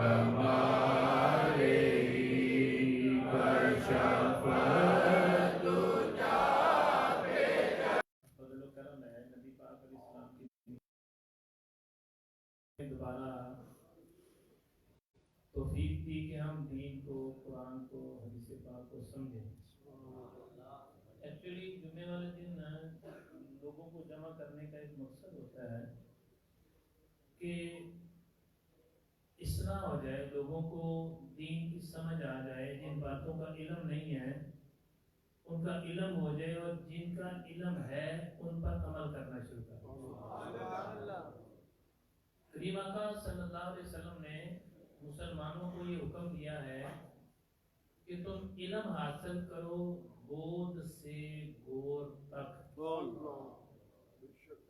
ہمارے شفاعت فضل و کرم ہے نبی پاک علیہ السلام کی دوبارہ توفیق دی کہ ہم دین کو، قرآن کو، حدیث پاک کو سمجھیں۔ ایکچولی جمعے والے دن لوگوں کو جمع کرنے کا ایک مقصد ہوتا ہے کہ اصلاح ہو جائے، لوگوں کو دین کی سمجھ آ جائے، جن باتوں کا علم نہیں ہے ان کا علم ہو جائے، اور جن کا علم ہے ان پر عمل کرنا شروع کریں۔ کریم آقا صلی اللہ علیہ وسلم نے مسلمانوں کو یہ حکم دیا ہے کہ تم علم حاصل کرو گود سے گور تک۔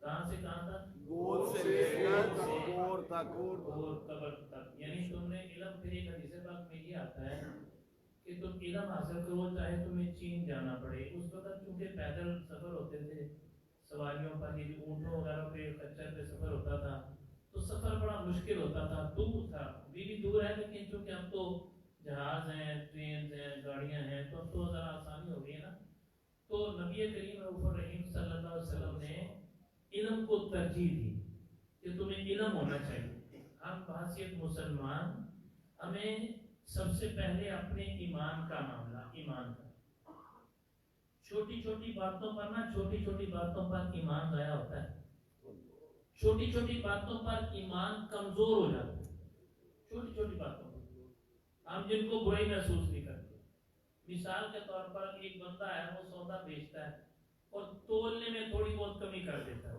کہاں سے کہاں تک؟ گود سے لے کر گور تک، گور قبر تک۔ یعنی تم نے علم، پھر ایک حدیث پاک میں یہ آتا ہے کہ تم علم حاصل کرو چاہے تمہیں چین جانا پڑے۔ اس وقت چونکہ پیدل سفر ہوتے تھے، سواریوں پر، یہ اونٹوں وغیرہ پہ، خچر پہ سفر ہوتا تھا، تو سفر بڑا مشکل ہوتا تھا، دور تھا، بھی دور ہے، لیکن چونکہ اب تو جہاز ہیں، ٹرین ہیں، گاڑیاں ہیں، تو اب تو ذرا آسانی ہو گئی ہے نا۔ تو نبی کریم رؤوف الرحیم صلی اللہ علیہ وسلم نے علم کو ترجیح دی کہ تمہیں علم ہونا چاہیے۔ ہم بحیثیت مسلمان، ہمیں سب سے پہلے اپنے ایمان کا معاملہ، ایمان کا، چھوٹی چھوٹی باتوں پر نا، چھوٹی چھوٹی باتوں پر ایمان ضائع ہوتا ہے، چھوٹی چھوٹی باتوں پر ایمان کمزور ہو جاتا ہے، چھوٹی چھوٹی باتوں پر ہم جن کو برائی محسوس نہیں کرتے۔ مثال کے طور پر ایک بندہ ہے، وہ سودا بیچتا ہے اور تولنے میں تھوڑی بہت کمی کر دیتا ہے،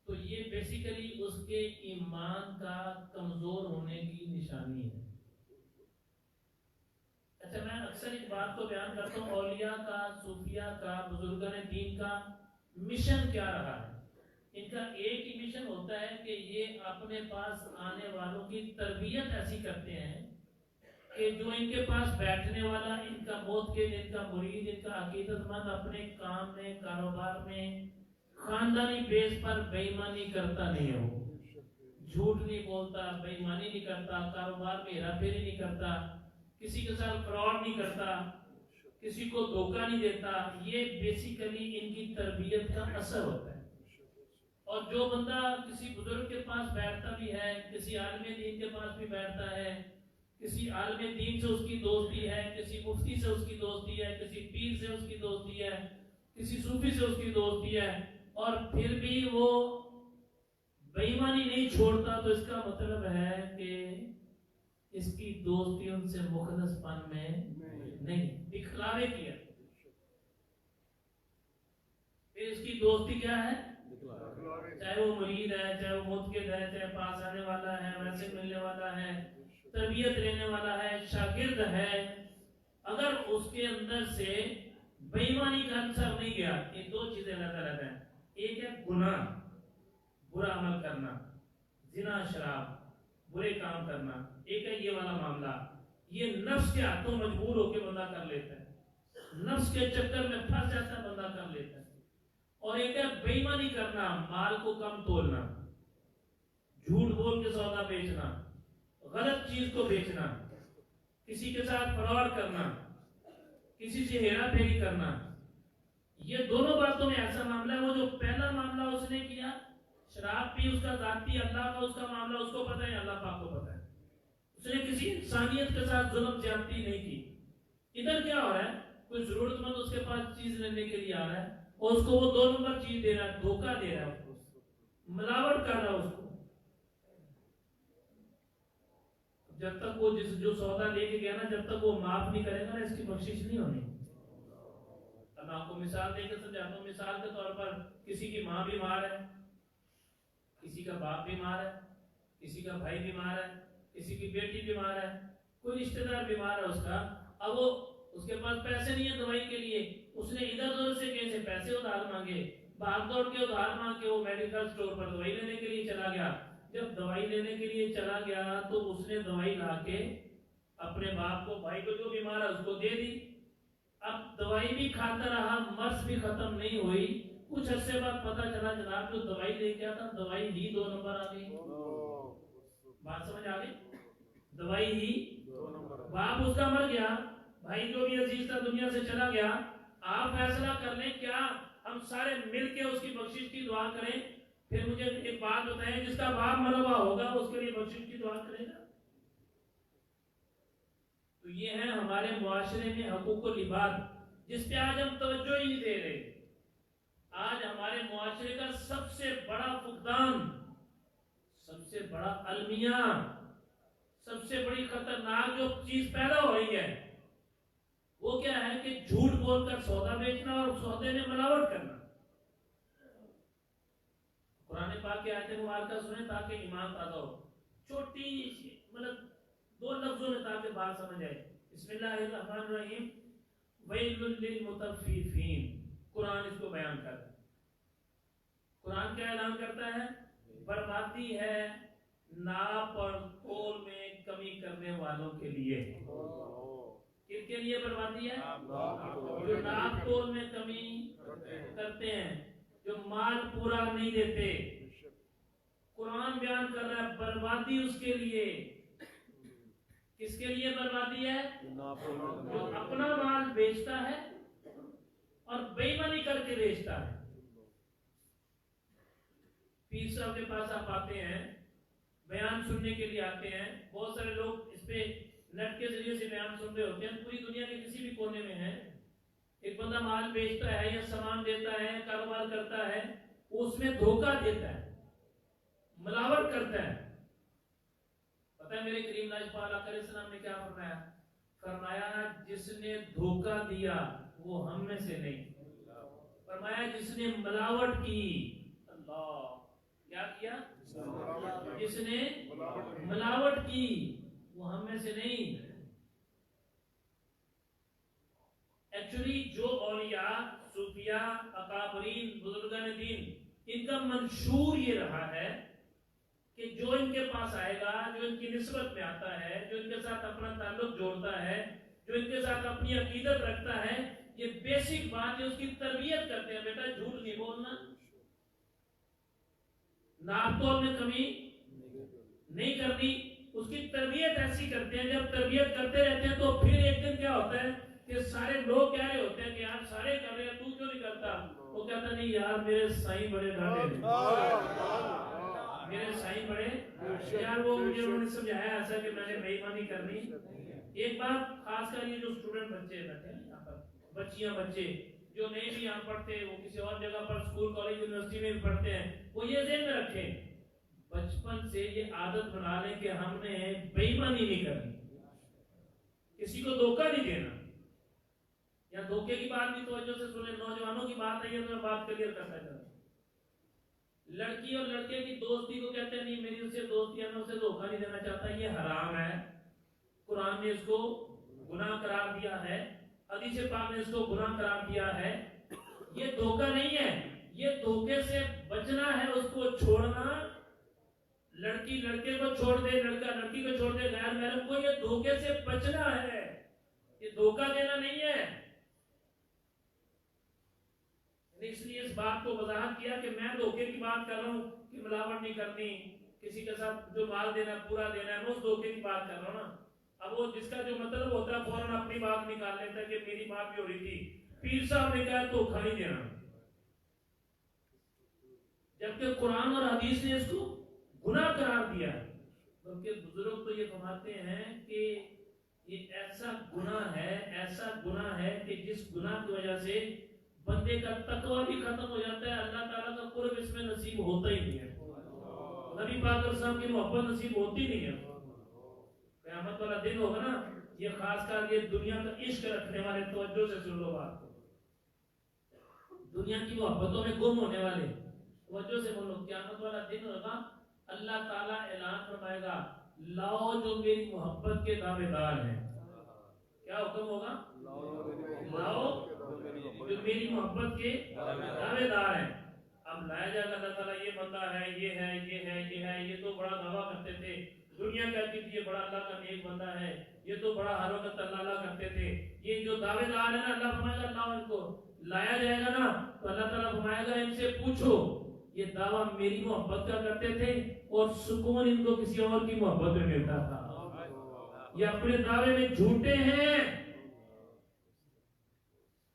تو یہ بیسیکلی اس کے ایمان کا کمزور ہونے کی نشانی ہے۔ اچھا، میں اکثر ایک بات کو بیان کرتا ہوں، اولیاء کا، صوفیاء کا، بزرگان دین کا مشن کیا رہا ہے؟ ان کا ایک ہی مشن ہوتا ہے کہ یہ اپنے پاس آنے والوں کی تربیت ایسی کرتے ہیں کہ جو ان کے پاس بیٹھنے والا، ان کا موت کے دن کا مرید، ان کا عقیدت مند اپنے کام میں، کاروبار میں، خاندانی بیس پر بے ایمانی کرتا نہیں ہو، جھوٹ نہیں بولتا، بے ایمانی نہیں کرتا، کاروبار میں ہیرا پھیری نہیں کرتا، کسی کے ساتھ فراڈ نہیں کرتا، کسی کو دھوکہ نہیں دیتا۔ یہ بیسیکلی ان کی تربیت کا اثر ہوتا ہے۔ اور جو بندہ کسی بزرگ کے پاس بیٹھتا بھی ہے، کسی عالم دین کے پاس بھی بیٹھتا ہے، کسی عالم دین سے اس کی دوستی ہے، کسی مفتی سے اس کی دوستی ہے، کسی پیر سے اس کی دوستی ہے، کسی صوفی سے اس کی دوستی ہے، اور پھر بھی وہ بے ایمانی نہیں چھوڑتا، تو اس کا مطلب ہے کہ اس کی دوستی ان سے مخلص پن میں نہیں، دکھلاوے کیا۔ پھر اس کی دوستی کیا ہے؟ چاہے وہ مرید ہے، چاہے وہ متقد ہے، چاہے پاس آنے والا ہے، ویسے ملنے والا ہے، تربیت لینے والا ہے، شاگرد ہے، اگر اس کے اندر سے بے ایمانی کا عنصر نہیں گیا، یہ دو چیزیں الگ الگ ہیں۔ ایک ہے گناہ، برا عمل کرنا، زنا، شراب، برے کام کرنا، ایک ہے یہ والا معاملہ، یہ نفس کے ہاتھوں مجبور ہو کے بندہ کر لیتا ہے، نفس کے چکر میں پھنس جاتا ہے، بندہ کر لیتا ہے۔ اور ایک ہے بے ایمانی کرنا، مال کو کم تولنا، جھوٹ بول کے سودا بیچنا، غلط چیز کو بیچنا، کسی کے ساتھ فراڈ کرنا، کسی سے ہیرا پھیری کرنا۔ یہ دونوں باتوں میں ایسا معاملہ ہے، وہ جو پہلا معاملہ اس نے کیا، شراب پی، اس کا ذاتی، اللہ کا اس کا معاملہ اس کو پتہ ہے، اللہ پاک کو پتہ ہے، اس نے کسی انسانیت کے ساتھ ظلم زیادتی نہیں کی۔ ادھر کیا ہو رہا ہے، کوئی ضرورت مند اس کے پاس چیز لینے کے لیے آ رہا ہے اور اس کو وہ دو نمبر چیز دے رہا ہے، دھوکہ دے رہا ہے، ملاوٹ کر رہا ہے اس کو۔ جب تک وہ جو سودا لے کے گیا نا، جب تک وہ معاف نہیں کرے گا نا، اس کی بخشش نہیں ہونی۔ اب میں آپ کو مثال دے کے سمجھاتا ہوں۔ مثال کے طور پر کسی کی ماں بیمار ہے، کسی کا باپ بیمار ہے، کسی کا بھائی بیمار ہے، کسی کی بیٹی بیمار ہے، کوئی رشتہ دار بیمار ہے اس کا، اب وہ اس کے پاس پیسے نہیں ہیں دوائی کے لیے، اس نے ادھر ادھر سے کہیں سے پیسے ادھار مانگے، بھاگ دوڑ کے ادھار مانگ کے وہ میڈیکل سٹور پر دوائی لینے کے لیے چلا گیا۔ جب دوائی لینے کے لیے چلا گیا تو اس نے دوائی لا کے اپنے باپ کو، بھائی کو جو بیمار ہے اس کو دے دی۔ اب دوائی بھی کھاتا رہا، مرض بھی ختم نہیں ہوئی، کچھ عرصے بعد پتہ چلا جناب جو دوائی لے کے آیا تھا، دوائی ہی دو نمبر آ گئی۔ بھائی ہی باپ اس کا مر گیا، بھائی جو بھی عزیز تھا دنیا سے چلا گیا، آپ فیصلہ کر لیں کیا ہم سارے مل کے اس کی بخشش کی دعا کریں؟ پھر مجھے ایک بات بتائیں، جس کا باپ مرا ہوا ہوگا اس کے لیے بخشش کی دعا کرے گا؟ تو یہ ہے ہمارے معاشرے میں حقوق العباد، جس پہ آج ہم توجہ ہی نہیں دے رہے۔ آج ہمارے معاشرے کا سب سے بڑا فقدان، سب سے بڑا المیہ، سب سے بڑی خطرناک جو چیز پیدا ہو رہی ہے وہ کیا ہے کہ جھوٹ بول کر سودا بیچنا اور سودے میں ملاوٹ کرنا۔ قرآن پاک کی آیت مبارکہ سنیں تاکہ ایمان تازہ ہو، چھوٹی سی مطلب 2 لفظوں میں تاکہ بات سمجھ آئے۔ بسم اللہ الرحمن الرحیم، ویل للمطففین، قرآن اس کو بیان کرتا ہے۔ قرآن کیا اعلان کرتا ہے؟ بربادی ہے ناپ اور تول میں کمی کرنے والوں کے لیے۔ کن کے لیے بربادی ہے؟ جو ناپ تول میں کمی کرتے ہیں، جو مال پورا نہیں دیتے۔ قرآن بیان کر رہا ہے بربادی اس کے لیے۔ کس کے لیے بربادی ہے؟ جو اپنا مال بیچتا ہے اور بے ایمانی کر کے بیچتا ہے۔ پیر صاحب کے پاس آپ آتے ہیں، بیان سننے کے لیے آتے ہیں، بہت سارے لوگ اس پہ نیٹ کے ذریعے سے بیان سن رہے ہوتے ہیں، پوری دنیا کے کسی بھی کونے میں ہیں۔ ایک بندہ مال بیچتا ہے یا سامان دیتا ہے، کاروبار کرتا ہے، وہ اس میں دھوکہ دیتا ہے، ملاوٹ کرتا ہے۔ پتہ ہے میرے کریم لاجپال آقا علیہ السلام نے کیا فرمایا؟ فرمایا جس نے دھوکہ دیا وہ ہم میں سے نہیں، فرمایا جس نے ملاوٹ کی، اللہ کیا کیا؟ جس نے ملاوٹ کی وہ ہم میں سے نہیں۔ ایکچولی جو اولیاء، صوفیاء، اکابرین، بزرگان دین، ان کا منشور یہ رہا ہے کہ جو ان کے پاس آئے گا، جو ان کی نسبت میں آتا ہے، جو ان کے ساتھ اپنا تعلق جوڑتا ہے، جو ان کے ساتھ اپنی عقیدت رکھتا ہے، یہ بیسک بات ہے، اس کی تربیت کرتے ہیں، بیٹا جھوٹ نہیں بولنا، ناپ تول میں کمی نہیں کرنی، اس کی تربیت ایسی کرتے ہیں۔ جب تربیت کرتے رہتے ہیں تو پھر ایک دن کیا ہوتا ہے کہ سارے لوگ کہہ رہے ہوتے ہیں کہ یار سارے کر رہے ہیں، تو کیوں نہیں کرتا؟ وہ کہتا نہیں یار میرے سائیں بڑے ڈاٹے ہیں، میرے سائیں بڑے یار، وہ مجھے انہوں نے سمجھایا ایسا کہ میں نے بے ایمانی کرنی۔ ایک بات خاص کر یہ جو اسٹوڈنٹ بچے بیٹھے ہیں یہاں پر، بچیاں بچے جو نہیں بھی یہاں پڑھتے، وہ کسی اور جگہ پر اسکول کالج یونیورسٹی میں بھی پڑھتے ہیں، وہ یہ ذہن میں رکھیں، بچپن سے یہ عادت بنا لیں کہ ہم نے بے ایمانی نہیں کرنی، کسی کو دھوکہ نہیں دینا۔ یا دھوکے کی بات بھی توجہ سے سنیں، نوجوانوں کی بات ہے یہ تو میں بات کلیئر کرتا چلوں۔ لڑکی اور لڑکے کی دوستی کو کہتے ہیں نہیں میری اس سے دوستی ہے، میں اسے دھوکہ نہیں دینا چاہتا، یہ حرام ہے۔ قرآن نے اس کو گناہ قرار دیا ہے، حدیث پاک نے اس کو گناہ قرار دیا ہے۔ یہ دھوکہ نہیں ہے، یہ دھوکے سے بچنا ہے، اس کو چھوڑنا۔ لڑکی لڑکے کو چھوڑ دے، لڑکا لڑکی کو چھوڑ دے، غیر محرم کو، یہ دھوکے سے بچنا ہے، یہ دھوکہ دینا نہیں ہے۔ اس لیے اس بات کو وضاحت کیا کہ میں دھوکے کی بات کر رہا ہوں کہ ملاوٹ نہیں کرنی، کسی کے ساتھ جو مال دینا پورا دینا ہے، میں اس دھوکے کی بات کر رہا ہوں نا۔ اب وہ جس کا جو مطلب ہوتا ہے فوراً اپنی بات نکال لیتا ہے کہ میری بات بھی ہو رہی تھی، پیر صاحب نے کہا دھوکہ نہیں دینا، جبکہ قرآن اور حدیث نے اس کو گناہ قرار دیا ہے۔ بلکہ بزرگ تو یہ فرماتے ہیں کہ یہ ایسا گناہ ہے، ایسا گناہ ہے کہ جس گناہ کی وجہ سے بندے کا تقوی بھی ختم ہو جاتا ہے، اللہ تعالیٰ کا قرب اس میں نصیب ہوتا ہی نہیں ہے، نبی پاک علیہ السلام کی محبت نصیب ہوتی نہیں ہے۔ قیامت والا دن ہوگا نا، یہ خاص کر یہ دنیا کا عشق رکھنے والے توجہ سے سن لو بات، دنیا کی محبتوں میں گم ہونے والے توجہ سے بولو، قیامت والا دن ہوگا، اللہ تعالیٰ اعلان فرمائے گا لاؤ جو میری محبت کے دعوے دار ہیں۔ کیا حکم ہوگا؟ لاؤ جو میری محبت کے دعوے دار ہیں۔ اب لایا جائے گا، اللہ تعالیٰ یہ بندہ ہے، یہ ہے، یہ ہے، یہ ہے، یہ تو بڑا دعویٰ کرتے تھے، دنیا کہتی تھی یہ بڑا اللہ کا نیک بندہ ہے، یہ تو بڑا ہر وقت اللہ کرتے تھے، یہ جو دعوے دار ہیں نا، اللہ فرمائے گا لاؤ ان کو۔ لایا جائے گا نا تو اللہ تعالیٰ فرمائے گا ان سے پوچھو یہ دعویٰ میری محبت کا کرتے تھے اور سکون ان کو کسی اور کی محبت میں ملتا تھا۔ یہ اپنے دعوے میں جھوٹے ہیں،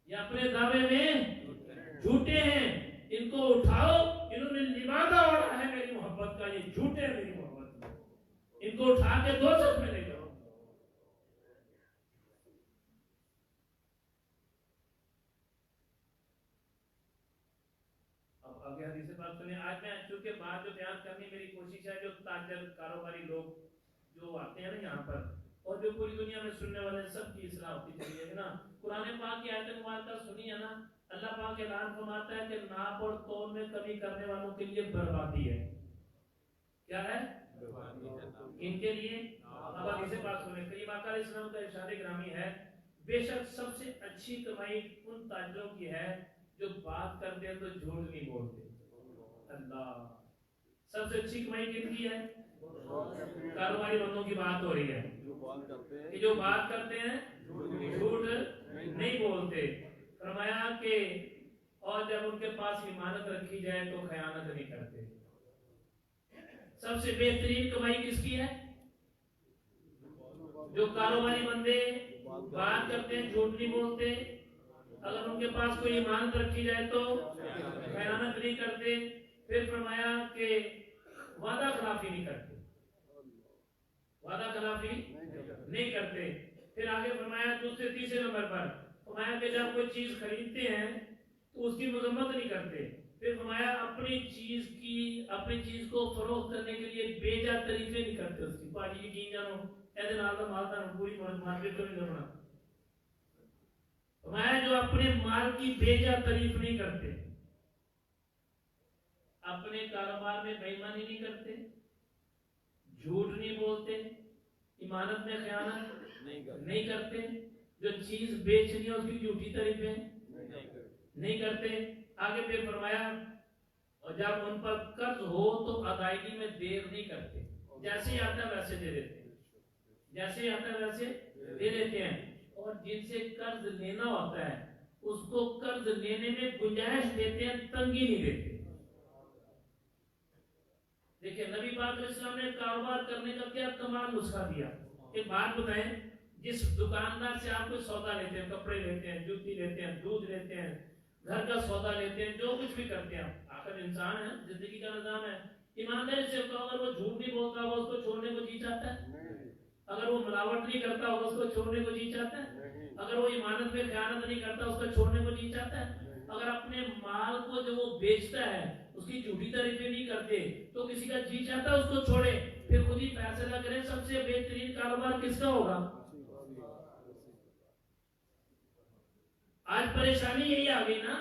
یہ اپنے دعوے میں جھوٹے ہیں، ان کو اٹھاؤ، انہوں نے لبادہ اوڑھا ہے میری محبت کا، یہ جھوٹے ہیں میری محبت میں، ان کو اٹھا کے دوزخ میں لے جاؤ۔ اب آگے حدیث پاک سنیں۔ آج میں چونکہ بات جو بیان کرنے میری کوشش ہے، جو تاجر کاروباری لوگ جو آتے ہیں نا یہاں پر، اور جو پوری دنیا میں سننے والے، سب کی اصلاح ہوتی چلی ہے نا۔ قرآن پاک کی آیت مبارکہ سنی ہے نا، اللہ پاک اعلان فرماتا ہے کہ ناپ اور تول میں کمی کرنے والوں کے لیے بربادی ہے۔ کیا ہے؟ ان کے لیے۔ اب حدیث پاک سنیں۔ قریب آقا علیہ السلام کا ارشاد گرامی ہے، بے شک سب سے اچھی کمائی ان تاجروں کی ہے جو بات کرتے ہیں تو جھوٹ نہیں بولتے۔ اللہ، سب سے اچھی کمائی کن کی ہے؟ کاروباری بندوں کی بات ہو رہی ہے کہ جو بات کرتے ہیں جھوٹ نہیں بولتے۔ فرمایا کہ اور جب ان کے پاس امانت رکھی جائے تو خیانت نہیں کرتے۔ سب سے بہترین کمائی کس کی ہے؟ جو کاروباری بندے بات کرتے ہیں جھوٹ نہیں بولتے، اگر ان کے پاس کوئی امانت رکھی جائے تو خیانت نہیں کرتے۔ پھر فرمایا کہ وعدہ خلافی نہیں کرتے، وعدہ خلافی نہیں کرتے۔ پھر آگے فرمایا دوسرے تیسرے نمبر پر فرمایا کہ جب کوئی چیز خریدتے ہیں تو اس کی مذمت نہیں کرتے۔ پھر فرمایا اپنی چیز کو فروخت کرنے کے لیے بے جا تعریفیں نہیں کرتے اس کی، پاجی یقین جانو ایسے نال مالتا پوری مارکیٹ کو نہیں کرنا۔ فرمایا جو اپنے مال کی بے جا تعریف نہیں کرتے، اپنے کاروبار میں بے ایمانی نہیں کرتے، جھوٹ نہیں بولتے، امانت میں خیانت نہیں کرتے، جو چیز بیچنی ہے اس کی جھوٹی تعریفیں نہیں کرتے۔ آگے پھر فرمایا اور جب ان پر قرض ہو تو ادائیگی میں دیر نہیں کرتے، جیسے ہی آتا ہے ویسے دے دیتے ہیں، جیسے ہی آتا ہے ویسے دے دیتے ہیں۔ اور جن سے قرض لینا ہوتا ہے اس کو قرض لینے میں گنجائش دیتے ہیں، تنگی نہیں دیتے۔ دیکھیں نبی پاک علیہ السلام نے کاروبار کرنے کا کیا کمال نسخہ دیا۔ ایک بات بتائیں، جس دکاندار سے آپ کوئی سودا لیتے ہیں، کپڑے لیتے ہیں، جوتی لیتے ہیں، دودھ لیتے ہیں، گھر کا سودا لیتے ہیں، جو کچھ بھی کرتے ہیں، آخر انسان ہے، زندگی کا نظام ہے، ایمانداری سے تو اگر وہ جھوٹ نہیں بولتا ہوگا اس کو چھوڑنے کو جی چاہتا ہے، اگر وہ ملاوٹ نہیں کرتا ہوگا اس کو چھوڑنے کو جی چاہتا ہے، اگر وہ ایمانت میں خیانت نہیں کرتا اس کو چھوڑنے کو جی چاہتا ہے، اگر اپنے مال کو جو وہ بیچتا ہے اس کی جھوٹی تعریفیں نہیں کرتے تو کسی کا جی چاہتا ہے اس کو چھوڑے۔ پھر خود ہی فیصلہ کریں سب سے بہترین کاروبار کس کا ہوگا۔ آج پریشانی یہی آ گئی نا،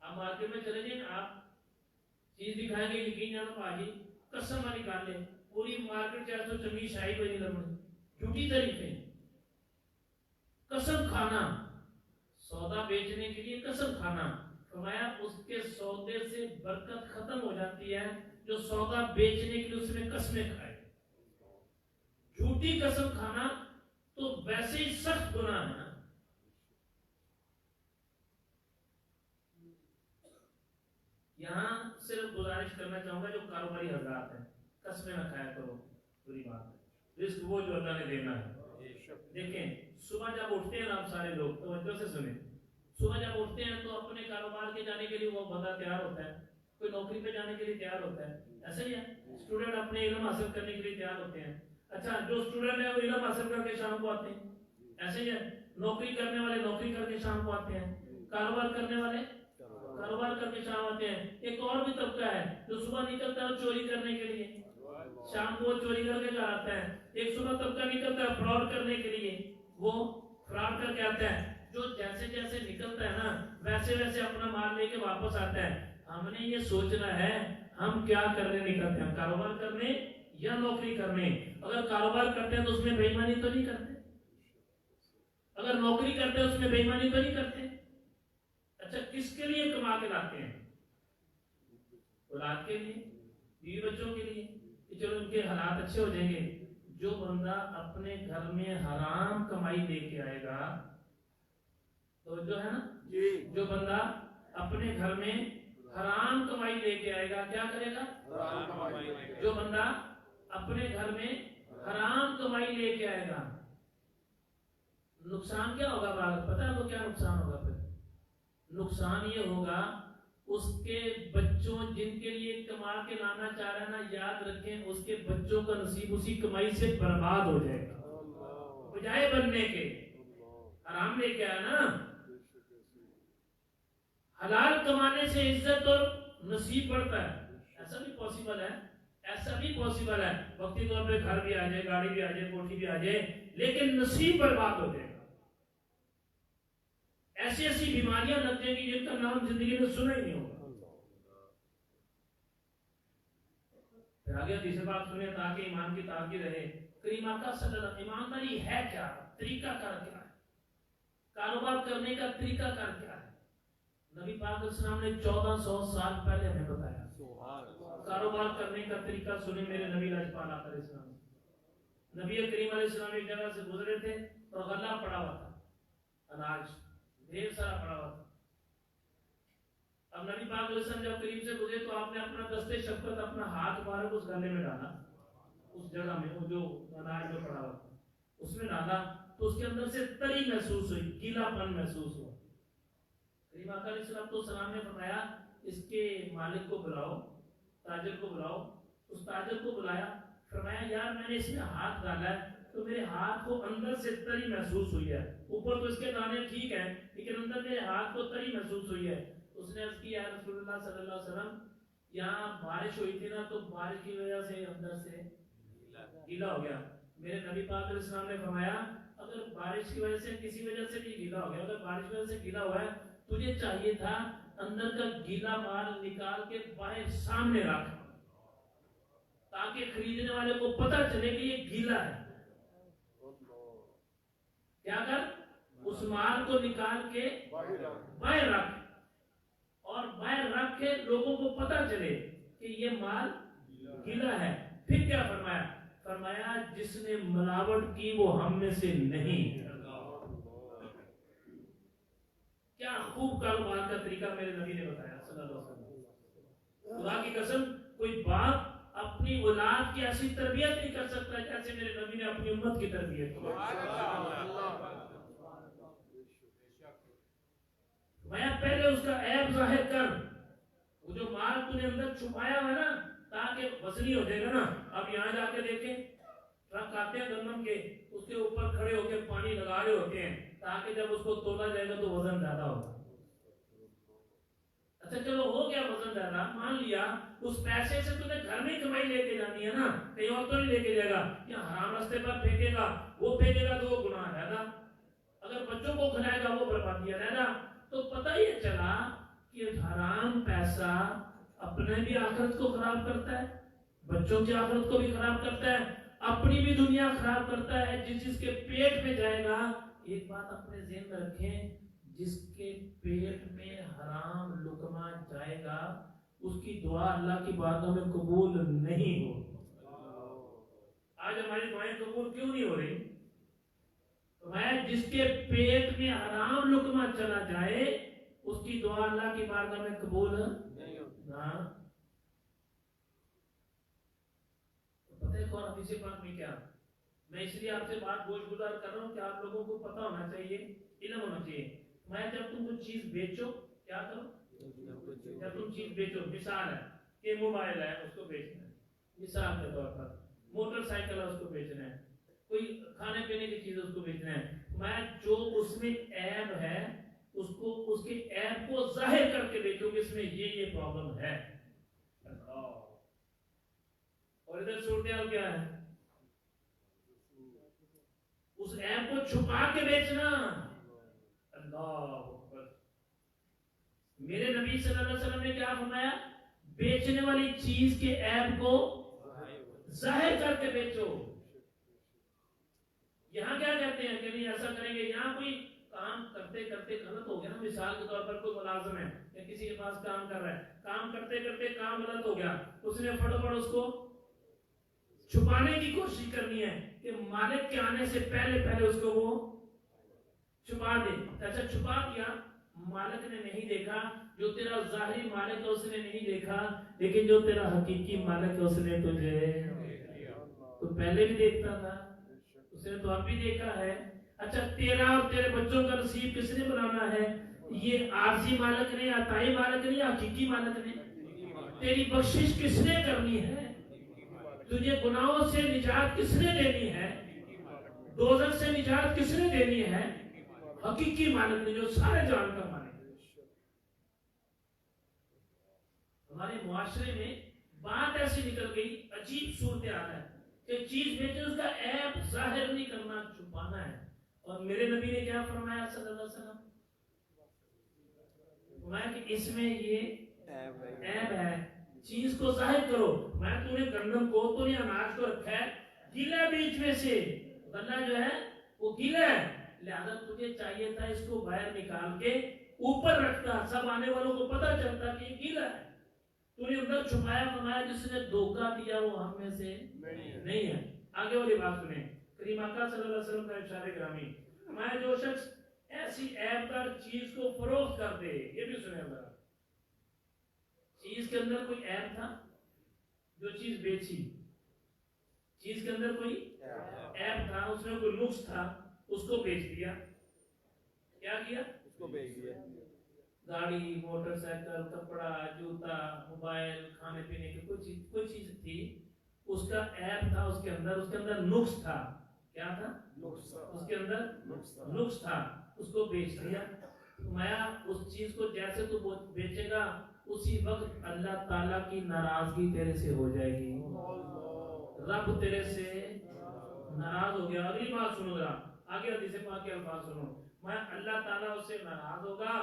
آپ مارکیٹ میں چلے جائیں، آپ چیز دکھائیں گے، یقین جانو باجی قسم نکال لیں، پوری مارکیٹ چاہے تو چنگی شاہی کوئی نہیں لگنی، جھوٹی طریقے، قسم کھانا، سودا بیچنے کے لیے قسم کھانا۔ فرمایا اس کے سودے سے برکت ختم ہو جاتی ہے جو سودا بیچنے کے لیے اس میں قسمیں کھائے۔ جھوٹی قسم کھانا تو ویسے ہی سخت گناہ ہے۔ یہاں صرف گزارش کرنا چاہوں گا جو کاروباری حضرات ہیں، قسمیں نہ کھایا کرو، بری بات ہے، رزق وہ جو اللہ نے دینا ہے۔ دیکھیں صبح جب اٹھتے ہیں آپ سارے لوگ توجہ سے سنیں، صبح جب اٹھتے ہیں تو اپنے کاروبار کے جانے کے لیے وہ بندہ تیار ہوتا ہے، کوئی نوکری پہ جانے کے لیے تیار ہوتا ہے، ایسا ہی ہے، اسٹوڈنٹ اپنے علم حاصل کرنے کے لیے تیار ہوتے ہیں۔ اچھا جو اسٹوڈنٹ ہے وہ علم حاصل کر کے شام کو آتے ہیں، ایسے ہی ہے، نوکری کرنے والے نوکری کر کے شام کو آتے ہیں، کاروبار کرنے والے کاروبار کر کے شام آتے ہیں۔ ایک اور بھی طبقہ ہے جو صبح نکلتا ہے چوری کرنے کے لیے، شام کو وہ چوری کر کے گھر آتا ہے۔ ایک صبح طبقہ نکلتا ہے فراڈ کرنے کے لیے، وہ فراڈ کر کے آتا ہے۔ جو جیسے جیسے نکلتا ہے نا ویسے ویسے اپنا مال لے کے واپس آتا ہے۔ ہم نے یہ سوچنا ہے ہم کیا کرنے نکلتے ہیں، کاروبار کرنے یا نوکری کرنے۔ اگر کاروبار کرتے ہیں تو اس میں بے ایمانی تو نہیں کرتے، اگر نوکری کرتے ہیں اس میں بے ایمانی تو نہیں کرتے۔ اچھا کس کے لیے کما کے لاتے ہیں؟ اولاد کے لیے، بیوی بچوں کے لیے کہ چلو ان کے حالات اچھے ہو جائیں گے۔ جو بندہ اپنے گھر میں حرام کمائی لے کے آئے گا تو جو ہے نا جو بندہ اپنے گھر میں حرام کمائی لے کے آئے گا کیا کرے گا؟ جو بندہ اپنے گھر میں حرام کمائی لے کے آئے گا، نقصان کیا ہوگا؟ پتہ ہے وہ کیا نقصان ہوگا؟ پھر نقصان یہ ہوگا اس کے بچوں جن کے لیے کما کے لانا چاہ رہا ہے نا، یاد رکھیں اس کے بچوں کا نصیب اسی کمائی سے برباد ہو جائے گا، بجائے بننے کے حرام لے کے آیا نا۔ حلال کمانے سے عزت اور نصیب بڑھتا ہے، ایسا بھی پاسبل ہے، ایسا بھی پاسبل ہے وقتی طور پہ گھر بھی آ جائے، گاڑی بھی آ جائے، کوٹھی بھی آ جائے، لیکن نصیب برباد ہو جائے گا۔ ایسی ایسی بیماریاں لگ جائیں گی جن کا نام زندگی میں سنا ہی نہیں ہوگا۔ پھر آگے تیسری بات سنیں تاکہ ایمان کی تاکید رہے۔ کریم آقا صلی اللہ علیہ وسلم، ایمانداری ہے کیا؟ طریقہ کار کیا ہے؟ کاروبار کرنے کا طریقہ کار کیا ہے؟ نبی پاک علیہ السلام نے 1400 سال پہلے ہمیں بتایا۔ کاروبار کرنے کا طریقہ سنیں میرے نبی لاجپال آقا علیہ السلام۔ نبی کریم علیہ السلام ایک جگہ سے گزرے تھے تو غلہ پڑا ہوا تھا، اناج ڈھیر سارا پڑا ہوا تھا۔ اب نبی پاک علیہ السلام جب قریب سے گزرے تو آپ نے اپنا دستے شفقت اپنا ہاتھ مبارک اس گلے میں ڈالا، اس جگہ میں وہ جو اناج میں پڑا ہوا تھا اس میں ڈالا تو اس کے اندر سے تری محسوس ہوئی، گیلا پن محسوس ہوا۔ کریم آقا علیہ السلام نے فرمایا اس کے مالک کو بلاؤ، تاجر کو بلاؤ۔ اس تاجر کو بلایا، فرمایا یار میں نے اس میں ہاتھ ڈالا ہے تو میرے ہاتھ کو اندر سے تری محسوس ہوئی ہے، اوپر تو اس کے دانے ٹھیک ہیں لیکن اندر میرے ہاتھ کو تری محسوس ہوئی ہے۔ اس نے عرض کی یا رسول اللہ صلی اللہ علیہ وسلم یہاں بارش ہوئی تھی نا تو بارش کی وجہ سے اندر سے گیلا ہو گیا۔ میرے نبی پاک علیہ السلام نے فرمایا اگر بارش کی وجہ سے کسی وجہ سے بھی گیلا ہو گیا، اگر بارش کی وجہ سے گیلا ہوا ہے تجھے چاہیے تھا اندر کا گیلا مال نکال کے باہر سامنے رکھ تاکہ خریدنے والے کو پتہ چلے کہ یہ گیلا ہے۔ کیا کر اس مال کو نکال کے باہر رکھ اور باہر رکھ کے لوگوں کو پتہ چلے کہ یہ مال گیلا ہے۔ پھر کیا فرمایا؟ فرمایا جس نے ملاوٹ کی وہ ہم میں سے نہیں۔ کیا خوب کاروبار کا طریقہ میرے نبی نے بتایا صلی اللہ علیہ وسلم۔ خدا کی قسم کوئی باپ اپنی اولاد کی ایسی تربیت نہیں کر سکتا جیسے میرے نبی نے اپنی امت کی تربیت کی۔ میں پہلے اس کا عیب ظاہر کر، وہ جو مال تو نے اندر چھپایا ہوا نا تاکہ وزنی ہو جائے گا نا۔ اب یہاں جا کے دیکھیں ٹرک آتے ہیں گندم کے، اس کے اوپر کھڑے ہو کے پانی لگا رہے ہوتے ہیں تاکہ جب اس کو تولا جائے گا تو وزن زیادہ ہوگا۔ اچھا چلو ہو گیا وزن زیادہ، مان لیا اس پیسے سے تمہیں گھر میں کمائی لے کے جانی ہے نا، کہیں اور تو نہیں لے کے جائے گا، یا حرام راستے پر پھینکے گا، وہ پھینکے گا تو وہ گناہ زیادہ، اگر بچوں کو کھلائے گا وہ بربادیاں زیادہ۔ تو پتہ یہ چلا کہ حرام پیسہ اپنے بھی آخرت کو خراب کرتا ہے، بچوں کی آخرت کو بھی خراب کرتا ہے، اپنی بھی دنیا خراب کرتا ہے۔ جس کے پیٹ میں جائے گا، ایک بات اپنے ذہن میں رکھیں، جس کے پیٹ میں حرام لقمہ جائے گا اس کی دعا اللہ کی باتوں میں قبول نہیں ہو۔ آج ہماری دعائیں قبول کیوں نہیں ہو رہی؟ جس کے پیٹ میں حرام لقمہ چلا جائے اس کی دعا اللہ کی بارگاہ میں قبول نہیں ہوتی۔ پتہ ہے کون حدیث پاک میں کیا؟ میں اس لیے آپ سے بات گوش گزار کر رہا ہوں کہ آپ لوگوں کو پتہ ہونا چاہیے، علم ہونا چاہیے۔ میں جب تم کوئی چیز بیچو کیا کرو؟ جب تم چیز بیچو، مثال ہے کہ موبائل ہے اس کو بیچنا ہے، مثال کے طور پر موٹر سائیکل ہے اس کو بیچنا ہے، کوئی کھانے پینے کی چیز اس کو بیچنا ہے، میں جو اس میں عیب ہے اس کو اس کے عیب کو ظاہر کر کے بیچوں کہ اس میں یہ پرابلم ہے، اور ادھر صورتحال کیا ہے؟ اس عیب کو چھپا کے بیچنا۔ اللہ اکبر۔ میرے نبی صلی اللہ علیہ وسلم نے کیا فرمایا؟ بیچنے والی چیز کے عیب کو ظاہر کر کے بیچو۔ یہاں کیا کہتے ہیں کہ نہیں ایسا کریں گے، یہاں کوئی کام کرتے کرتے غلط ہو گیا نا، مثال کے طور پر کوئی ملازم ہے یا کسی کے پاس کام کر رہا ہے، کام کرتے کرتے کام غلط ہو گیا، اس نے فٹافٹ اس کو چھپانے کی کوشش کرنی ہے کہ مالک کے آنے سے پہلے اس کو وہ چھپا دے۔ اچھا چھپا دیا، مالک نے نہیں دیکھا، جو تیرا ظاہری مالک ہے اس نے نہیں دیکھا، لیکن جو تیرا حقیقی مالک ہے اس نے تجھے تو پہلے بھی دیکھتا تھا، اس نے تو اب بھی دیکھا ہے۔ اچھا تیرا اور تیرے بچوں کا نصیب کس نے بنانا ہے؟ یہ عارضی مالک نے، عطائی مالک نے، یا حقیقی مالک نے؟ تیری بخشش کس نے کرنی ہے؟ تجھے گناہوں سے نجات کس نے دینی ہے؟ دوزخ سے نجات کس نے دینی ہے؟ حقیقی مالک نے، جو سارے جان کا مالک ہے۔ ہمارے معاشرے میں بات ایسی نکل گئی، عجیب صورتحال ہے کہ چیز بیچے اس کا عیب ظاہر نہیں کرنا، چھپانا ہے۔ اور میرے نبی نے کیا فرمایا صلی اللہ علیہ وسلم؟ فرمایا کہ اس میں یہ عیب ہے، چیز کو ظاہر کرو۔ میں تو نے گندم کو تو نہیں اناج کو رکھا ہے گیلا بیچ میں سے، گندم جو ہے وہ گیلا ہے، لہذا تجھے چاہیے تھا اس کو باہر نکال کے اوپر رکھتا، سب آنے والوں کو پتا چلتا کہ یہ گیلا ہے۔ تو نے اندر چھپایا، فرمایا جس نے دھوکہ دیا وہ ہم میں سے نہیں ہے۔ آگے والی بات سنیں، کریم آقا صلی اللہ علیہ وسلم کا ارشاد گرامی، فرمایا جو شخص ایسی عیب دار چیز کو فروخت کر دے، یہ بھی سنیں ذرا، چیز کے اندر کوئی عیب تھا، جو چیز بیچی، چیز کے اندر کوئی عیب تھا، اس میں کوئی نقص تھا، اس کو بیچ دیا۔ کیا کیا؟ اس کو بیچ دیا۔ گاڑی، موٹر سائیکل، کپڑا، جوتا، موبائل، کھانے پینے کی کوئی چیز تھی، اس کا عیب تھا، اس کے اندر نقص تھا۔ کیا تھا؟ اس کے اندر نقص تھا، اس کو بیچ دیا۔ فرمایا اس چیز کو جیسے تو بیچے گا اسی وقت اللہ تعالیٰ کی ناراضگی تیرے سے ہو جائے گی، رب تیرے سے ناراض ہو گیا۔ اگلی بات سنو ذرا، آگے حدیث پاک کے الفاظ سنو، میں اللہ تعالیٰ اس سے ناراض ہوگا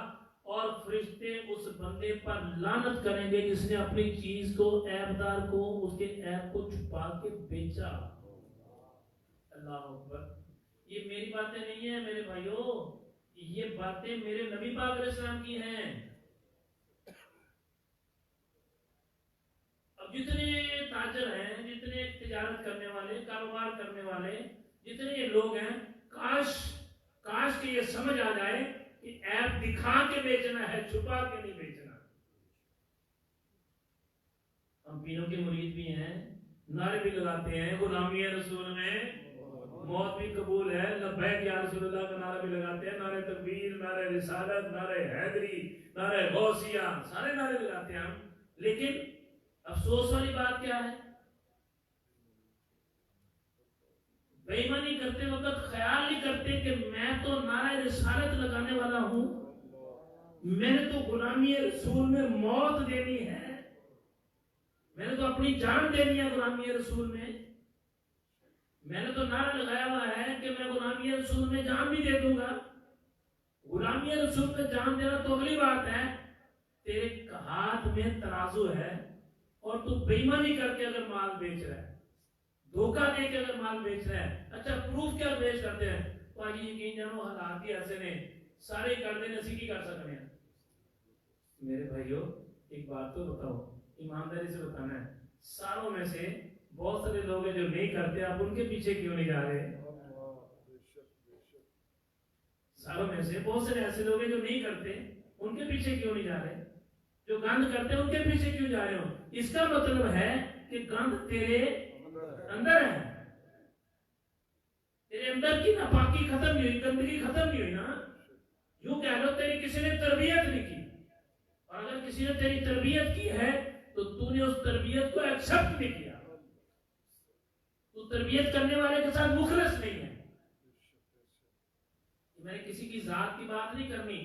اور فرشتے اس بندے پر لعنت کریں گے جس نے اپنی چیز کو، عیب دار کو، اس کے عیب کو چھپا کے بیچا۔ اللہ اکبر۔ یہ میری باتیں نہیں ہیں میرے بھائیوں، یہ باتیں میرے نبی پاک علیہ السلام کی ہیں۔ اب جتنے تاجر ہیں، جتنے تجارت کرنے والے، کاروبار کرنے والے، جتنے یہ لوگ ہیں، کاش کہ یہ سمجھ آ جائے کہ عیب دکھا کے بیچنا ہے، چھپا کے نہیں بیچنا۔ ہم پیروں کے مرید بھی ہیں، نعرے بھی لگاتے ہیں، غلامی رسول میں موت بھی قبول ہے، لبیک یا رسول اللہ کا نعرہ بھی لگاتے ہیں، نعرہ تکبیر، نعرہ رسالت، نعرہ حیدری، نعرہ غوثیہ، سارے نعرے لگاتے ہیں ہم۔ لیکن افسوس والی بات کیا ہے؟ بے ایمانی کرتے وقت خیال نہیں کرتے کہ میں تو نعرہ رسالت لگانے والا ہوں، میں نے تو غلامی رسول میں موت دینی ہے، میں نے تو اپنی جان دینی ہے غلامی رسول میں، میں نے تو نعرہ لگایا ہوا ہے کہ میں غلامی رسول میں جان بھی دے دوں گا۔ غلامی رسول میں جان دینا تو اگلی بات ہے، تیرے ہاتھ میں ترازو ہے اور تو بے ایمانی کر کے اگر مال بیچ رہا ہے، دھوکہ دے کے اگر مال بیچ رہا ہے، اچھا پروف کیا پیش کرتے ہیں؟ پاجی یقین جانو حالات ہی ایسے نے، سارے کر دینے اسی کی کر سکتے ہیں۔ میرے بھائیو ایک بات تو بتاؤ، ایمانداری سے بتانا ہے، ساروں میں سے بہت سارے لوگ ہیں جو نہیں کرتے، آپ ان کے پیچھے کیوں نہیں جا رہے؟ ساروں میں سے بہت سارے ایسے لوگ ہیں جو نہیں کرتے، ان کے پیچھے کیوں نہیں جا رہے؟ جو گند کرتے ہیں ان کے پیچھے کیوں جا رہے ہو؟ اس کا مطلب ہے کہ گند تیرے اندر ہے، تیرے اندر کی ناپاکی ختم نہیں ہوئی، گندگی ختم نہیں ہوئی نا۔ یوں کہہ لو تیری کسی نے تربیت نہیں کی، اور اگر کسی نے تیری تربیت کی ہے تو تو نے اس تربیت کو ایکسپٹ نہیں کیا، تو تربیت کرنے والے کے ساتھ مخلص نہیں ہے۔ میں نے کسی کی ذات کی بات نہیں کرنی،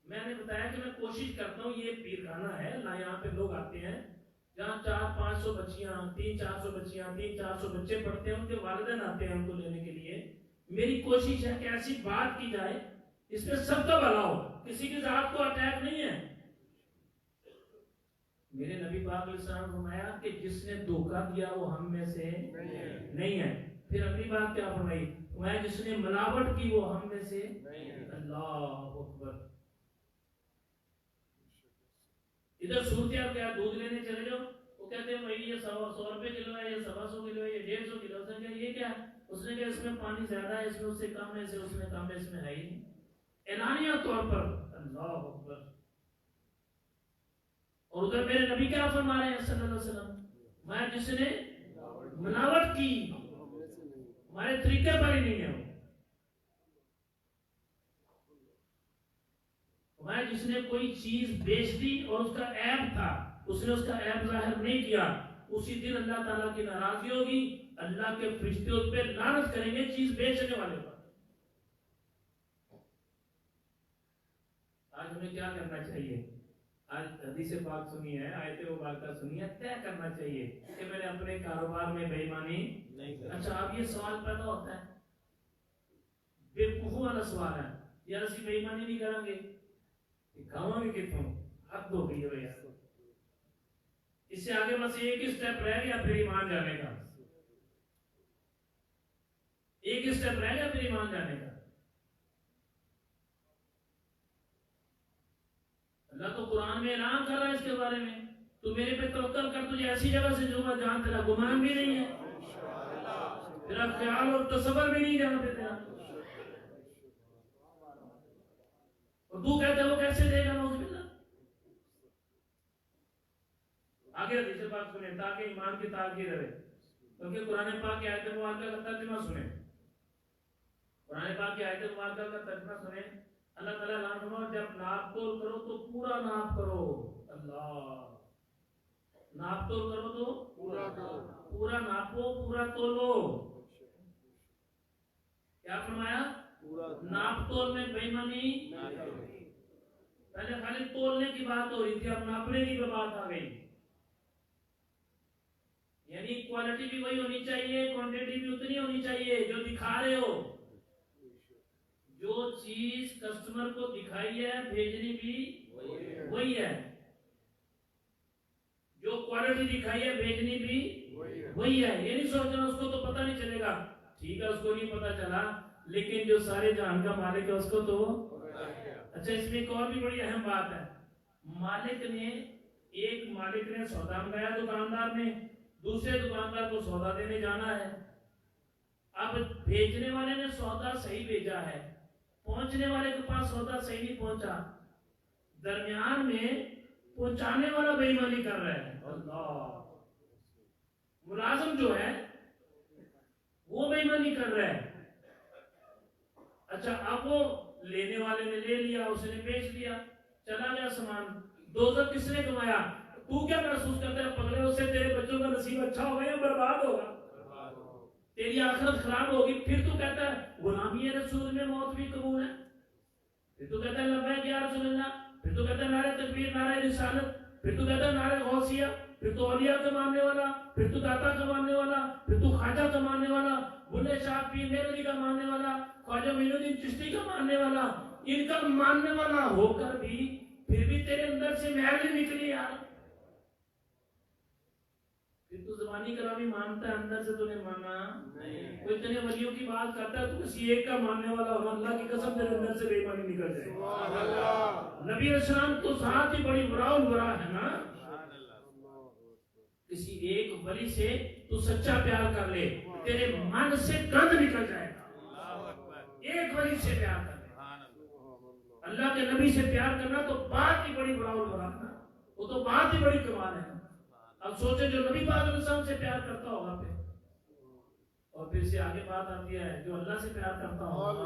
میں نے بتایا کہ میں کوشش کرتا ہوں، یہ پیرخانہ ہے، یہاں پہ لوگ آتے ہیں جہاں 400-500 بچیاں، 300-400 بچیاں، 300-400 بچے پڑھتے ہیں، ان کے والدین آتے ہیں ان کو لینے کے لیے۔ میری کوشش ہے کہ ایسی بات کی جائے اس میں سب کا بھلا ہو، کسی کی ذات کو اٹیک نہیں ہے۔ میرے نبی پاک علیہ السلام نے فرمایا کہ جس نے دھوکہ دیا وہ ہم میں سے نہیں ہے۔ پھر اگلی بات کیا فرمائی؟ فرمایا جس نے ملاوٹ کی وہ ہم میں سے اللہ اکبر۔ ادھر صورتحال کیا، دودھ لینے چلے جاؤ، وہ کہتے ہیں بھائی یہ 100 روپے کلو ہے، یہ 125 کلو ہے، یہ 150 کلو ہے، یہ کیا ہے؟ اس نے کہا اس میں پانی زیادہ ہے، اس میں اس سے کم ہے، اس میں کم ہے، اس میں ہے ہی نہیں، اعلانیہ طور پر۔ اللہ اکبر۔ اور ادھر میرے نبی کیا فرما رہے ہیں صلی اللہ علیہ وسلم؟ میں جس نے ملاوٹ کی ہمارے طریقے پر ہی نہیں ہے وہ. ہمارے جس نے کوئی چیز بیچ دی اور اس کا عیب تھا، اس نے اس کا عیب ظاہر نہیں کیا، اسی دن اللہ تعالیٰ کی ناراضگی ہوگی، اللہ کے فرشتے اس پہ لعنت کریں گے چیز بیچنے والے پر. آج ہمیں کیا کرنا چاہیے؟ آج حدیث پاک سنی ہے، آیت مبارکہ سنی ہے، طے کرنا چاہیے کہ میں نے اپنے کاروبار میں بے ایمانی نہیں کرنا. اچھا اب یہ سوال پیدا ہوتا ہے، بے وقوف والا سوال ہے، یار اسی بے ایمانی نہیں کریں گے کھاواں گے کتوں؟ حد ہو گئی ہے بھیا. اس سے آگے بس ایک ہی سٹیپ رہ گیا پھر ایمان جانے کا. ایک ہی سٹیپ رہ گیا پھر ایمان جانے کا. اللہ تو قرآن میں اعلان کر رہا ہے اس کے بارے میں، تو میرے پہ توکل کر، تجھے ایسی جگہ سے جو جہاں تیرا گمان بھی نہیں ہے، تیرا خیال اور تصور بھی نہیں جہاں پہ تیرا. اور تو کہتا ہے وہ کیسے دے گا؟ نعوذ باللہ. آگے حدیث پاک سنیں تاکہ ایمان کی تازگی رہے، کیونکہ قرآن پاک کی آیت مبارکہ کا ترجمہ سنیں. قرآن پاک کی آیت مبارکہ کا ترجمہ سنیں. اللہ تعالیٰ اعلان فرمایا جب ناپ تول کرو تو پورا ناپ کرو. اللہ، ناپ تول کرو تو پورا کرو، پورا ناپو، پورا تولو. کیا فرمایا؟ ناپ تول میں بے ایمانی. پہلے خالی تولنے کی بات ہو رہی تھی، اب ناپنے کی بات آ گئی. یعنی کوالٹی بھی وہی ہونی چاہیے، کوانٹیٹی بھی اتنی ہونی چاہیے جو دکھا رہے ہو. جو چیز کسٹمر کو دکھائی ہے بھیجنی بھی وہی ہے، جو کوالٹی دکھائی ہے بھیجنی بھی وہی ہے. یہ نہیں سوچنا اس کو تو پتہ نہیں چلے گا، ٹھیک ہے اس کو نہیں پتہ چلا، لیکن جو سارے جہان کا مالک ہے اس کو تو. اچھا اس میں ایک اور بھی بڑی اہم بات ہے. ایک مالک نے سودا منگایا دکاندار نے، دوسرے دکاندار کو سودا دینے جانا ہے. اب بھیجنے والے نے سودا صحیح بھیجا ہے، پہنچنے والے کے پاس سودا صحیح نہیں پہنچا، درمیان میں پہنچانے والا بے ایمانی کر رہا ہے. اللہ، ملازم جو ہے وہ بے ایمانی کر رہا ہے. اچھا اب وہ لینے والے نے لے لیا، اس نے بیچ دیا، چلا گیا سامان. دوزخ کس نے کمایا؟ تو کیا محسوس کرتا ہے پگلے اس سے تیرے بچوں کا نصیب اچھا ہوگا یا برباد ہوگا؟ تیری آخرت خراب ہوگی. پھر تو کہتا ہے غلامی رسول میں موت بھی قبول ہے. پھر تو کہتا ہے لبیک یا رسول اللہ. پھر تو کہتا ہے نعرہ تکبیر، نعرہ رسالت. پھر تو کہتا ہے نعرہ غوثیہ. پھر تو اولیاء کا ماننے والا، پھر تو داتا کا ماننے والا، پھر تو خواجہ کا ماننے والا، بلے شاہ پیر میرلی کا ماننے والا، خواجہ معین الدین چشتی کا ماننے والا. ان کا ماننے والا ہو کر بھی پھر بھی تیرے اندر سے محل نہیں نکلی یار. پھر تو زبانی کلامی مانتا ہے، اندر سے تو نے مانا نہیں. کوئی اتنے ولیوں کی بات کرتا ہے تو کسی ایک کا ماننے والا ہوگا، اللہ کی قسم تیرے اندر سے بے ایمانی نکل جائے. نبی علیہ السلام تو ذات ہی بڑی برا البرا ہے نا. کسی ایک ولی سے تو سچا پیار کر لے، تیرے من سے گند نکل جائے گا. ایک ولی سے پیار کر لے. اللہ کے نبی سے پیار کرنا تو بات ہی بڑی برا البرا ہے نا، وہ تو بات ہی بڑی کمال ہے. اب سوچے جو نبی پاک علیہ السلام سے پیار کرتا ہوگا پھر، اور پھر سے آگے بات آتی ہے جو اللہ سے پیار کرتا ہوگا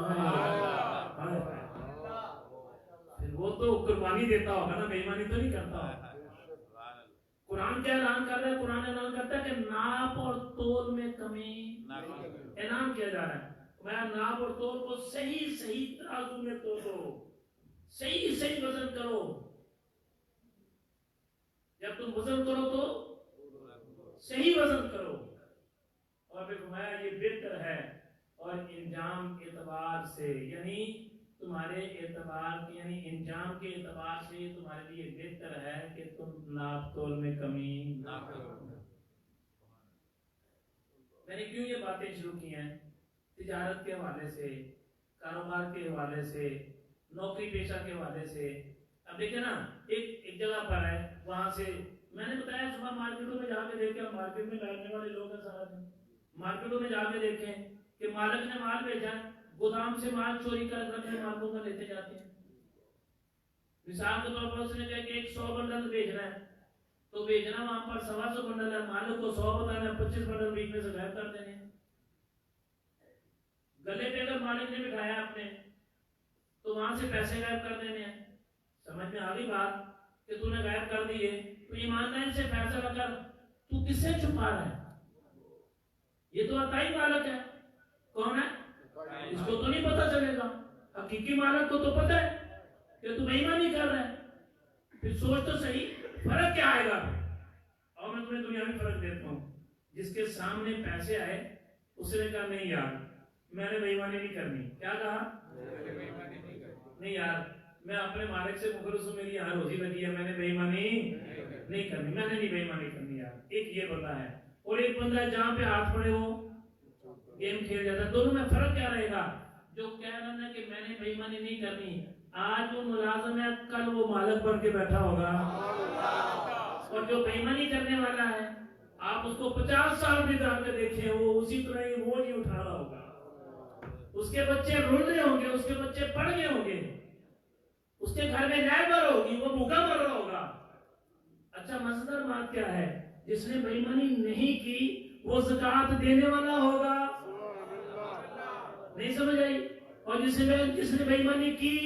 پھر وہ تو قربانی دیتا ہوگا نا، بے ایمانی تو نہیں کرتا ہوگا. قرآن کیا اعلان کر رہا ہے؟ قرآن اعلان کرتا ہے کہ ناپ اور تول میں کمی. اعلان کیا جا رہا ہے میں ناپ اور تول کو صحیح صحیح ترازو میں تولو، صحیح صحیح وزن کرو. جب تم وزن کرو تو صحیح وزن کرو. اور پھر فرمایا یہ بہتر ہے، اور انجام کے اعتبار سے یعنی تمہارے اعتبار یعنی انجام کے اعتبار سے تمہارے لیے بہتر ہے کہ تم ناپ تول میں کمی نہ کرو. میں نے کیوں یہ باتیں شروع کی ہیں؟ تجارت کے حوالے سے، کاروبار کے حوالے سے، نوکری پیشہ کے حوالے سے. اب دیکھیں نا ایک جگہ پر ہے، وہاں سے میں نے بتایا صبح مارکیٹوں میں جا کے دیکھیں، مارکیٹ میں بیٹھنے والے لوگ ہیں سارا دن، مارکیٹوں میں جا کے دیکھیں کہ مالک نے مال بھیجا ہے، گودام سے مال چوری کر رکھے مالکوں کا لیتے جاتے ہیں. مثال کے طور پر اس نے کہا کہ 100 بنڈل بھیجنا ہے تو بھیجنا وہاں پر 125 بنڈل ہے، مالک کو 100 بتانا ہے، 25 بنڈل بیچ میں سے غائب کر دینے. گلے پہ اگر مالک نے بٹھایا اپنے تو وہاں سے پیسے غائب کر دینے ہیں. سمجھ میں آ گئی بات کہ تو نے غائب کر دیے تو ایمانداری سے فیصلہ کر تو کس سے چھپا رہا ہے؟ یہ تو عطائی مالک ہے. کون ہے؟ اس کو تو نہیں پتا چلے گا. حقیقی مالک کو تو پتا ہے کہ تو بے ایمانی کر رہا ہے. پھر سوچ تو صحیح فرق کیا آئے گا. اور میں تمہیں دنیا میں فرق دیتا ہوں. جس کے سامنے پیسے آئے اس نے کہا نہیں یار میں نے بے ایمانی نہیں کرنی. کیا کہا؟ نہیں یار میں اپنے مالک سے مخلص ہوں, میری یہاں روزی لگی ہے, میں نے بے ایمانی نہیں کرنی, میں نے نہیں بے ایمانی کرنی یار. ایک یہ بندہ ہے اور ایک بندہ ہے جہاں پہ ہاتھ پڑے وہ گیم کھیل جاتا ہے. دونوں میں فرق کیا رہے گا؟ جو کہہ رہا ہے کہ میں نے بے ایمانی نہیں کرنی آج وہ ملازم ہے کل وہ مالک بن کے بیٹھا ہوگا. اور جو بے ایمانی کرنے والا ہے آپ اس کو 50 سال بھی دار کے دیکھیں وہ اسی طرح ہی وہ نہیں اٹھا رہا ہوگا. اس کے بچے رول رہے ہوں گے, اس کے بچے پڑھ گئے ہوں گے, اس کے گھر میں لیبر ہوگی, وہ بھوکا مر رہا ہوگا. اچھا مزیدار بات کیا ہے؟ جس نے بے ایمانی نہیں کی وہ زکات دینے والا ہوگا. نہیں سمجھ آئی؟ اور جس نے بے ایمانی کی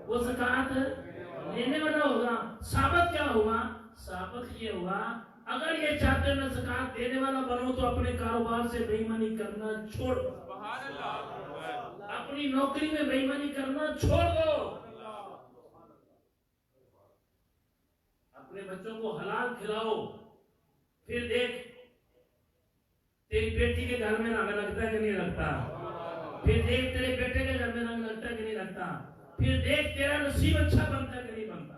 وہ زکات دینے والا ہوگا. ثابت کیا ہوا؟ ثابت یہ ہوا اگر یہ چاہتے میں زکات دینے والا بنوں تو اپنے کاروبار سے بے ایمانی کرنا چھوڑ دو, اپنی نوکری میں بے ایمانی کرنا چھوڑ دو, اپنے بچوں کو حلال کھلاؤ. پھر دیکھ تیری بیٹی کے گھر میں رنگ لگتا ہے کہ نہیں لگتا. پھر دیکھ تیرے بیٹے کے گھر میں رنگ لگتا ہے کہ نہیں لگتا. پھر دیکھ تیرا نصیب اچھا بنتا ہے کہ نہیں بنتا.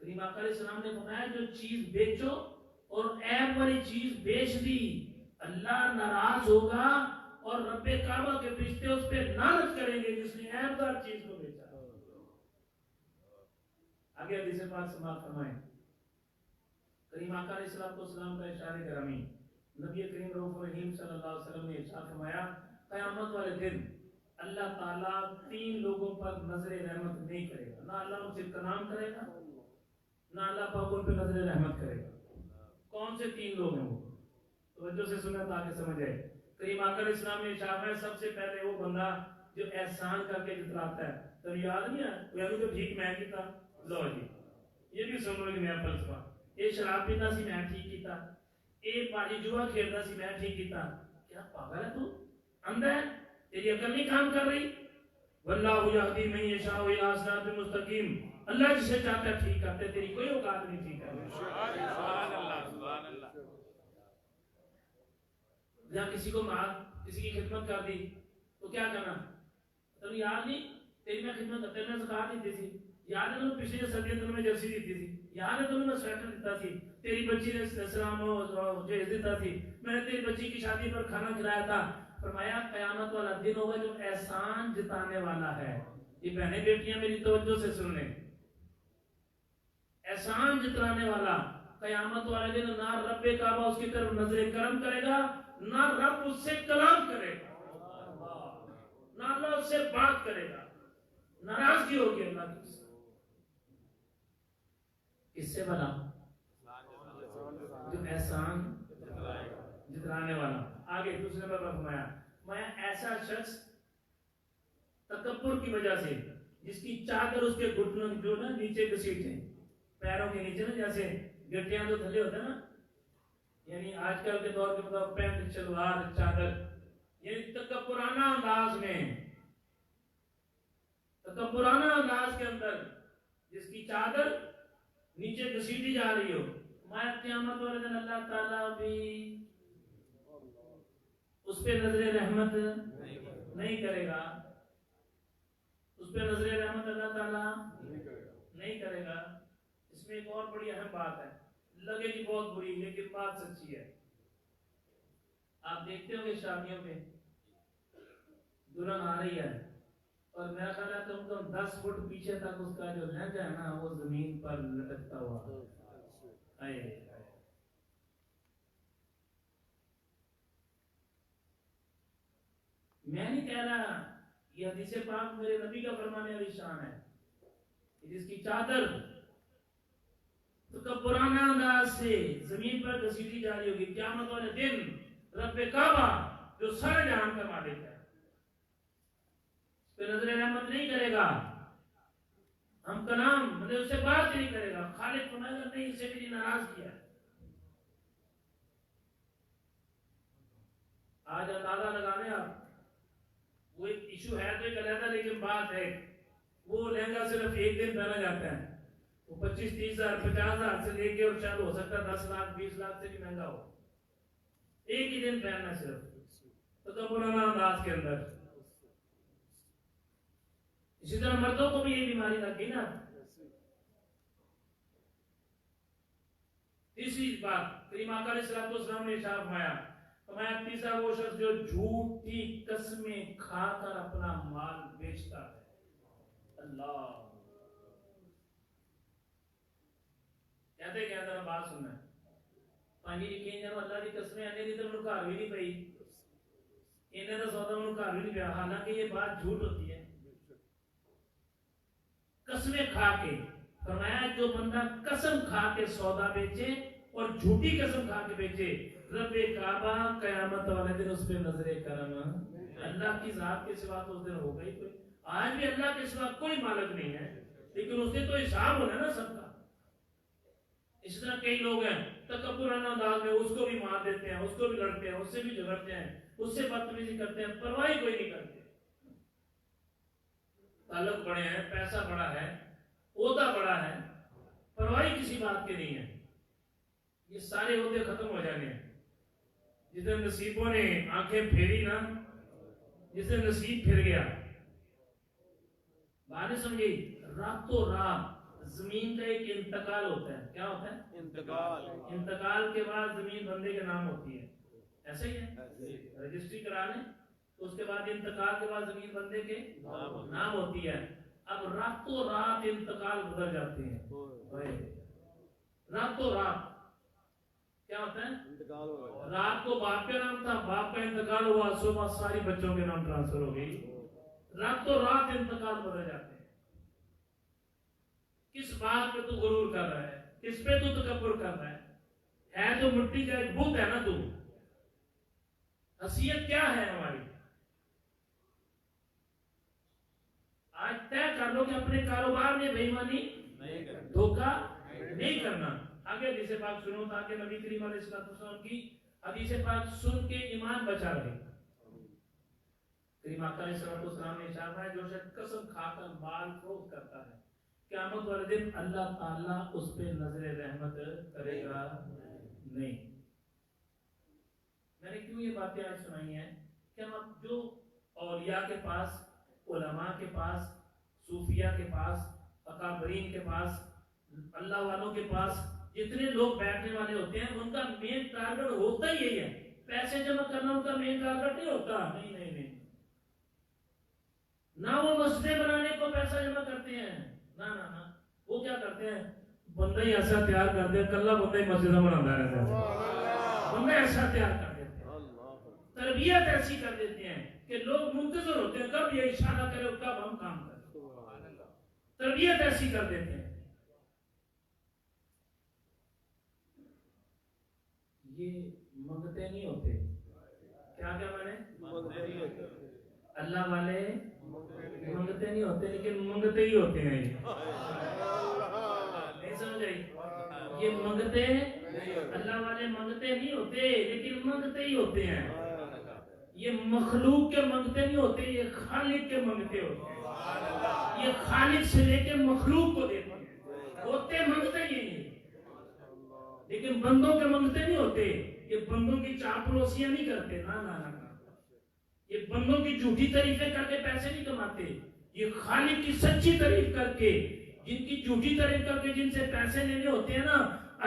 کریم آقا علیہ السلام نے فرمایا جو چیز بیچو اور عیب والی چیز بیچ دی اللہ ناراض ہوگا اور رب کعبہ کے فرشتے اس پہ لعنت کریں گے جس نے عیب دار چیز کو بیچا. آگے حدیث پاک سماعت فرمائیں. کریم آقا علیہ السلام کا ارشاد گرامی نبی کریم رؤوف رحیم صلی اللہ علیہ وسلم نے ارشاد فرمایا قیامت والے دن اللہ تعالیٰ 3 لوگوں پر نظر رحمت نہیں کرے گا. نہ اللہ ان سے کلام کرے گا نہ اللہ پاک ان پہ نظر رحمت کرے گا. کون سے 3 لوگ ہیں وہ؟ توجہ سے سنیں تاکہ سمجھ آئے. کریم آقا علیہ السلام نے ارشاد فرمایا سب سے پہلے وہ بندہ جو احسان کر کے جتلاتا ہے. تو یاد نہیں ہے وہ یعنی تو بھیک میں کیتا لو جی یہ بھی سن لو کہ نیا فلسفہ. یہ شراب پیتا سی میں ٹھیک کیتا, ایک باری جوا کھیلتا سی میں ٹھیک کیتا. کیا پاگل ہے تو؟ اندھا ہے, تیری عقل نہیں کام کر رہی. واللہ یہدی من یشاء الی صراط مستقیم. اللہ جسے چاہتا ہے ٹھیک کرتا ہے, تیری کوئی اوقات نہیں ٹھیک کرنے. سبحان اللہ سبحان اللہ. جہاں کسی کو مار کسی کی خدمت کر دی تو کیا کرنا؟ تمہیں یاد نہیں تیری میں خدمت کرتے میں زکات دیتی تھی, یاد ہے تمہیں پچھلی سردیوں تمہیں جرسی دیتی تھی, یاد ہے تمہیں میں سویٹر دیتا تھی, تیری بچی نے سلام جہیز دیتا تھی, میں نے تیری بچی کی شادی پر کھانا کھلایا تھا. فرمایا قیامت والا دن ہوگا جو احسان جتانے والا ہے. یہ بہنیں بیٹیاں میری توجہ سے سن لیں. احسان جتانے والا قیامت والے دن نہ رب کعبہ اس کی طرف نظر کرم کرے گا نہ رب اس سے کلام کرے گا نہ اللہ اس سے بات کرے گا. ناراضگی ہوگی اللہ کی. کس سے بنا؟ جو احسان جتلانے والا. آگے دوسرے نمبر پر فرمایا میں ایسا شخص تکبر کی وجہ سے جس کی چادر اس کے گھٹنوں جو نا نیچے گھسیٹے پیروں کے نیچے نا جیسے گٹیاں جو تھلے ہوتے ہیں نا, یعنی آج کل کے دور کے مطابق پینٹ شلوار چادر, یعنی تکبرانہ انداز میں تکبرانہ انداز کے اندر جس کی چادر نیچے گھسیٹی جا رہی ہو, میں قیامت والے دن اللہ تعالیٰ بھی اس پہ نظر رحمت نہیں کرے گا. اس پہ نظر رحمت اللہ تعالیٰ نہیں کرے گا. اس میں ایک اور بڑی اہم بات ہے, لگے گی بہت بری لیکن بات سچی ہے. آپ دیکھتے ہو گے شادیوں پہ دلہن آ رہی ہے اور میرا خیال ہے کم کم 10 فٹ پیچھے تک اس کا جو لہنگا ہے نا وہ زمین پر لٹکتا ہوا. میں نہیں کہہ رہا, یہ حدیث پاک میرے نبی کا فرمانے والی شان ہے. جس کی چادر تو کب پرانا انداز سے زمین پر گھسیٹی جا رہی ہوگی قیامت والے دن رب کعبہ جو سارے جہان کا مالک ہے، پھر نظر رحمت نہیں کرے گا، ہم کلام مطلب اس سے بات نہیں کرے گا، خالق فرمائے گا نہیں، اسے بھی ناراض کیا۔ آج اندازہ لگانے آپ، وہ ایک ایشو ہے تو ایک علیحدہ، لیکن بات ہے وہ لہنگا صرف ایک دن پہنا جاتا ہے، وہ 25-30 ہزار 50 ہزار سے لے کے اور شاید ہو سکتا ہے 10 لاکھ 20 لاکھ سے بھی مہنگا ہو، ایک ہی دن پہننا صرف، تو پرانا انداز کے اندر۔ اسی طرح مردوں کو بھی یہ بیماری لگ گئی نا۔ تیسری بات کریم آقا علیہ السلام نے ارشاد فرمایا، تیسرا وہ شخص جو جھوٹی قسمیں کھا کر اپنا مال بیچتا ہے۔ اللہ کہتے کیا ذرا بات سننا ہے، پانی یقین جانو اللہ کی قسمیں آنے کی تو گھر بھی نہیں پئی، انہیں تو سودا انہوں گھر بھی نہیں پیا، حالانکہ یہ بات جھوٹ ہوتی ہے۔ قسمیں کھا کے فرمایا جو بندہ قسم کھا کے سودا بیچے اور جھوٹی قسم کھا کے بیچے، رب کعبہ قیامت والے دن اس پہ نظر کرم، اللہ کی ذات کے سوا تو اس دن ہوگا ہی کوئی۔ آج بھی اللہ کے سوا کوئی مالک نہیں ہے، لیکن اس دن تو حساب ہونا نا سب کا۔ اس طرح کئی لوگ ہیں تکبرانہ انداز میں اس کو بھی مار دیتے ہیں، اس کو بھی لڑتے ہیں، اس سے بھی جھگڑتے ہیں، اس سے بدتمیزی کرتے ہیں، پرواہ کوئی نہیں کرتے۔ تعلق بڑے ہیں، پیسہ بڑا ہے، عہدہ بڑا ہے، پرواہ کسی بات کے نہیں ہے۔ یہ سارے عہدے ختم ہو جانے ہیں جس دن نصیبوں نے آنکھیں پھیری نا، جس دن نصیب پھر گیا۔ بات نہیں سمجھی؟ راتوں رات زمین کا ایک انتقال ہوتا ہے، کیا ہوتا ہے؟ انتقال کے بعد زمین بندے کے نام ہوتی ہے، ایسے ہی ہے، رجسٹری کرا لیں تو اس کے بعد انتقال کے بعد زمین بندے کے نام ہوتی ہے۔ اب راتوں رات انتقال بدل جاتے ہیں، راتوں رات کیا ہوتا ہے؟ رات کو باپ کا نام تھا، باپ کا انتقال ہوا، صبح ساری بچوں کے نام ٹرانسفر ہو گئی، راتوں رات انتقال بدل جاتے ہیں۔ کس بات پہ تو غرور کر رہا ہے، کس پہ تو تکبر کر رہا ہے تو مٹی کا ایک بت ہے نا تو، حیثیت کیا ہے ہماری؟ آج طے کر لو کہ اپنے کاروبار میں بے ایمانی دھوکہ نہیں کرنا۔ آگے حدیث پاک سنو تاکہ نبی کریم علیہ السلام کی حدیث پاک سن کے ایمان بچا رہے۔ کریم آقا علیہ السلام نے ارشاد فرمایا جو شخص قسم کھا کر مال فروخت کرتا ہے قیامت والے دن اللہ تعالیٰ اس پہ نظر رحمت کرے گا نہیں۔ میں نے کیوں یہ باتیں آج سنائی ہیں کہ ہم جو اولیاء کے پاس، علماء کے پاس، صوفیاء کے پاس، اکابرین کے پاس، اللہ والوں کے پاس جتنے لوگ بیٹھنے والے ہوتے ہیں ان کا مین ٹارگٹ ہوتا ہی یہی ہے، پیسے جمع کرنا ان کا مین ٹارگٹ نہیں ہوتا۔ نہیں نہیں نہیں، نہ وہ مسجدیں بنانے کو پیسہ جمع کرتے ہیں، نہ نہ نہ، وہ کیا کرتے ہیں، بندہ ہی ایسا تیار کرتے ہیں، کلہ بندہ ہی مسجدیں بناتا رہتا ہے، بندہ ایسا تیار کر دیتے ہیں، تربیت ایسی کر دیتے ہیں کہ لوگ منتظر ہوتے ہیں کب یہ اشارہ کرے اور کب ہم کام کریں، تربیت ایسی کر دیتے ہیں۔ یہ منگتے نہیں ہوتے، کیا کیا میں نے، اللہ والے منگتے نہیں ہوتے لیکن منگتے ہی ہوتے ہیں، نہیں سمجھ آئی؟ یہ منگتے، اللہ والے منگتے نہیں ہوتے لیکن منگتے ہی ہوتے ہیں۔ یہ مخلوق کے منگتے نہیں ہوتے، یہ خالق کے منگتے ہوتے ہیں، یہ خالق سے لے کے مخلوق کو دیتے ہیں، ہوتے منگتے ہی نہیں، لیکن بندوں کے منگتے نہیں ہوتے، یہ بندوں کی چاپلوسیاں نہیں کرتے، نہ نہ نہ، یہ بندوں کی جھوٹی تعریفیں کر کے پیسے نہیں کماتے، یہ خالق کی سچی تعریف کر کے، جن کی جھوٹی تعریف کر کے جن سے پیسے لینے ہوتے ہیں نا،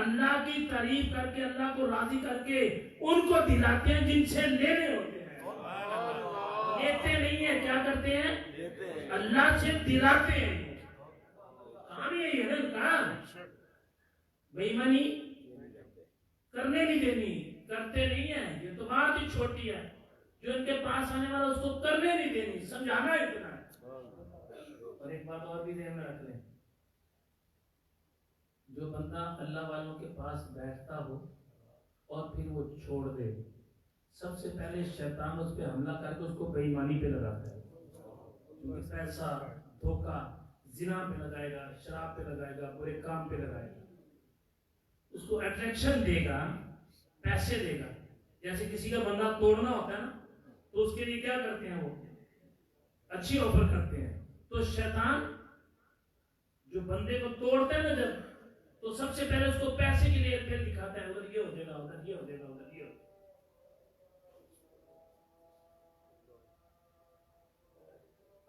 اللہ کی تعریف کر کے اللہ کو راضی کر کے ان کو دلاتے ہیں جن سے لینے ہوتے ہیں، لیتے نہیں ہیں، کیا کرتے ہیں، اللہ سے دلاتے ہیں۔ کام یہی ہے نا، کام بے ایمانی کرنے نہیں دینی، کرتے نہیں ہیں، یہ تو بات ہی چھوٹی ہے، جو ان کے پاس آنے والا اس کو کرنے نہیں دینی، سمجھانا اتنا ہے۔ اور ایک بات اور بھی ذہن میں رکھ لیں، جو بندہ اللہ والوں کے پاس بیٹھتا ہو اور پھر وہ چھوڑ دے، سب سے پہلے شیطان اس پہ حملہ کر کے اس کو بے ایمانی پہ لگاتا ہے. کیونکہ پیسہ، دھوکہ، زنا پہ لگائے گا، شراب پہ لگائے گا، برے کام پہ لگائے گا. اس کو اٹریکشن دے گا، پیسے دے گا. جیسے کسی کا بندہ توڑنا ہوتا ہے نا، تو اس کے لیے کیا کرتے ہیں، وہ اچھی آفر کرتے ہیں. تو شیطان جو بندے کو توڑتا ہے نا جب، تو سب سے پہلے اس کو پیسے کی لیے پھر دکھاتا ہے، ادھر یہ ہو جائے گا، ادھر یہ ہو جائے گا، ادھر یہ ہو جائے گا.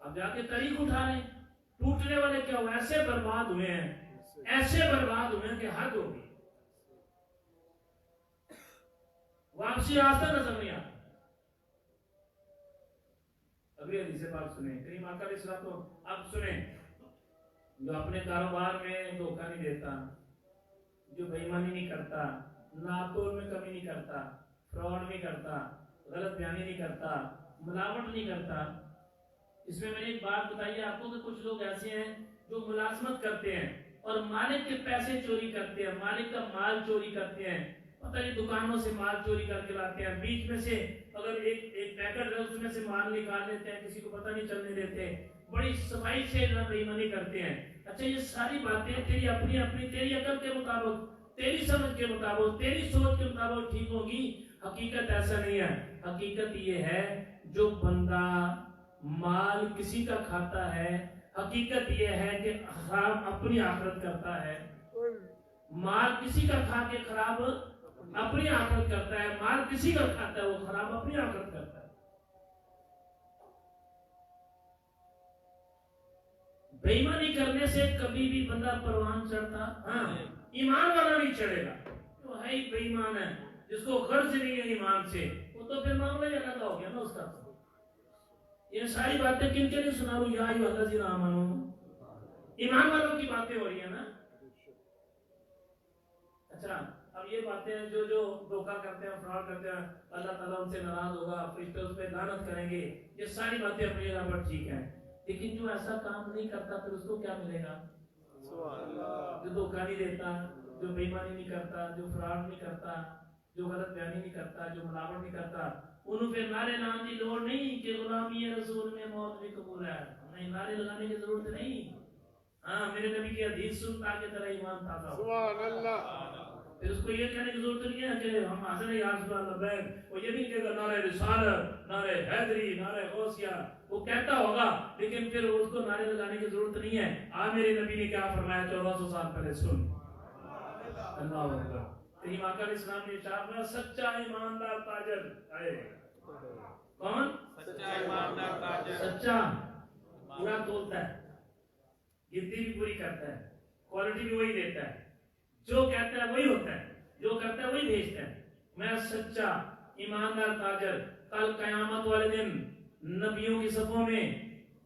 اب جا کے طریق اٹھا رہے ہیں. ٹوٹنے والے کیا ہوا، ایسے برباد ہوئے ہیں، ایسے برباد ہوئے ہیں کہ حد ہوگی. واپسی راستہ نظر نہیں آتا. اگلی حدیث پاک سنیں، کریم آقا علیہ السلام. تو اب سنیں، جو اپنے کاروبار میں دھوکہ نہیں دیتا، جو بے ایمانی نہیں کرتا، ناپتول میں کمی نہیں کرتا، فراڈ نہیں کرتا، غلط بیانی نہیں کرتا، ملاوٹ نہیں کرتا. اس میں نے ایک بات بتائی ہے آپ کو کہ کچھ لوگ ایسے ہیں جو ملازمت کرتے ہیں اور مالک کے پیسے چوری کرتے ہیں، مالک کا مال چوری کرتے ہیں. پتہ نہیں دکانوں سے مال چوری کر کے لاتے ہیں، بیچ میں سے اگر ایک پیکٹ ہے اس میں سے مال نکال لیتے ہیں، کسی کو پتہ نہیں چلنے دیتے، بڑی صفائی سے بے ایمانی کرتے ہیں. اچھا یہ ساری باتیں تیری اپنی اپنی، تیری عقل کے مطابق، تیری سمجھ کے مطابق، تیری سوچ کے مطابق ٹھیک ہوگی. حقیقت ایسا نہیں ہے. حقیقت یہ ہے جو بندہ مال کسی کا کھاتا ہے، حقیقت یہ ہے کہ خراب اپنی آخرت کرتا ہے. مال کسی کا کھا کے خراب اپنی آخرت کرتا ہے. مال کسی کا کھاتا ہے وہ خراب اپنی آخرت کرتا ہے. بے ایمانی کرنے سے کبھی بھی بندہ پروان چڑھتا ہاں ایمان والا نہیں چڑھے گا. جو ہے ہی بے ایمان ہے، جس کو غرض نہیں ہے ایمان سے، وہ تو پھر معاملہ ہی الگ ہو گیا نا اس کا. یہ ساری باتیں کن کے لیے سنا رہا ہوں؟ یا ایھا الذین آمنوا، ایمان والوں کی باتیں ہو رہی ہیں نا. اچھا اب یہ باتیں جو دھوکہ کرتے ہیں، فراڈ کرتے ہیں، اللہ تعالیٰ ان سے ناراض ہوگا، فرشتے اس پہ لعنت کریں گے، یہ ساری باتیں اپنی جگہ پر ٹھیک ہیں. لیکن جو ایسا کام نہیں کرتا پھر اس کو کیا ملے گا؟ جو دھوکہ نہیں دیتا، جو بے ایمانی نہیں کرتا، جو فراڈ نہیں کرتا، جو غلط بیانی نہیں کرتا، جو ملاوٹ نہیں کرتا، انہوں پہ نعرے لگانے کی لوڑ نہیں کہ غلامی رسول میں موت بھی قبول ہے. نہیں، نعرے لگانے کی ضرورت نہیں. ہاں میرے نبی کی حدیث سن تاکہ تیرا ایمان تازہ ہو. سبحان اللہ. پھر اس کو یہ کہنے کی ضرورت نہیں ہے کہ ہم حاضر ہیں یا رسول اللہ لبیک. وہ یہ نہیں کہے گا نعرہ رسالت، نعرہ حیدری، نعرہ غوثیہ. وہ کہتا ہوگا لیکن پھر اس کو نعرے لگانے کی ضرورت نہیں ہے. آج میرے نبی نے کیا فرمایا 1400 سال پہلے سن. اللہ اکبر. کریم آقا علیہ السلام نے ارشاد فرمایا سچا ایماندار تاجر ہے. کون؟ سچا ایماندار تاجر. سچا پورا تولتا ہے، گنتی بھی پوری کرتا ہے، کوالٹی بھی وہی دیتا ہے، جو کہتا ہے وہی ہوتا ہے، جو کرتا ہے وہی بھیجتا ہے. میں سچا ایماندار تاجر کل قیامت والے دن نبیوں کی صفوں میں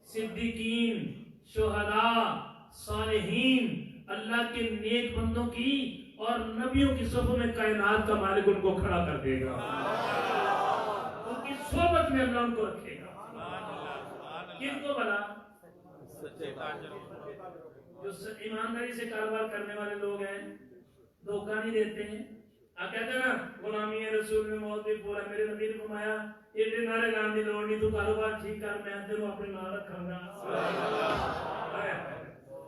صدیقین، شہداء، صالحین، اللہ کے نیک بندوں کی اور نبیوں کی صفوں میں کائنات کا مالک ان کو کھڑا کر دے گا. ان کی صحبت میں اللہ ان کو رکھے گا. کن کو بلا؟ سچے تاجر. جو ایمانداری سے کاروبار کرنے والے لوگ ہیں، دھوکہ نہیں دیتے ہیں. آپ کہتے ہیں نا غلامی رسول میں موت بھی پورا. میرے نبی نے فرمایا یہ نعرے لگانے کی لوڑ نہیں، تو کاروبار ٹھیک کر، میں تینوں اپنے نام رکھوں گا.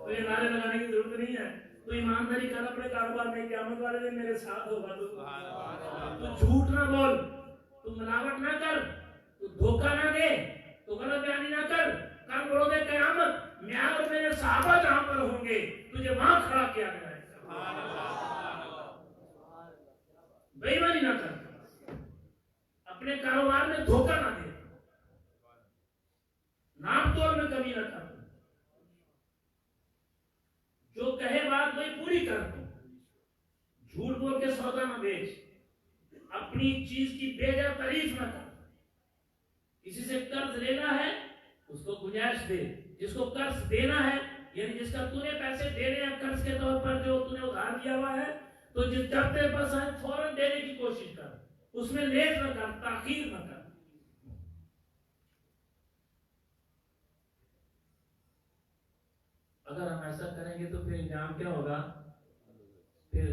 تو یہ نعرے لگانے کی ضرورت نہیں ہے. تو ایمانداری کر اپنے کاروبار میں، قیامت والے دن میرے ساتھ ہوگا. تو جھوٹ نہ بول، تو ملاوٹ نہ کر، تو دھوکہ نہ دے، تو غلط بیانی نہ کر. کل بڑھو گے قیامت میں اور میرے صحابہ جہاں پر ہوں گے تجھے وہاں کھڑا کیا گیا ہے. بے ایمانی نہ کر، اپنے کاروبار میں دھوکہ نہ دے، نام توڑ میں کمی نہ کر، جو کہے بات وہی پوری کر. جھوٹ بول کے سودا نہ بیچ، اپنی چیز کی بے جا تعریف نہ کر. کسی سے قرض لینا ہے اس کو گنجائش دے، جس کو قرض دینا ہے یعنی جس کا تو نے پیسے دینے ہیں قرض کے طور پر جو تو نے ادھار دیا ہوا ہے، تو جس جب تیرے پاس آئے فوراً دینے کی کوشش کر، اس میں لیٹ نہ کر، تاخیر نہ کر. اگر ہم ایسا کریں گے تو پھر انجام کیا ہوگا؟ پھر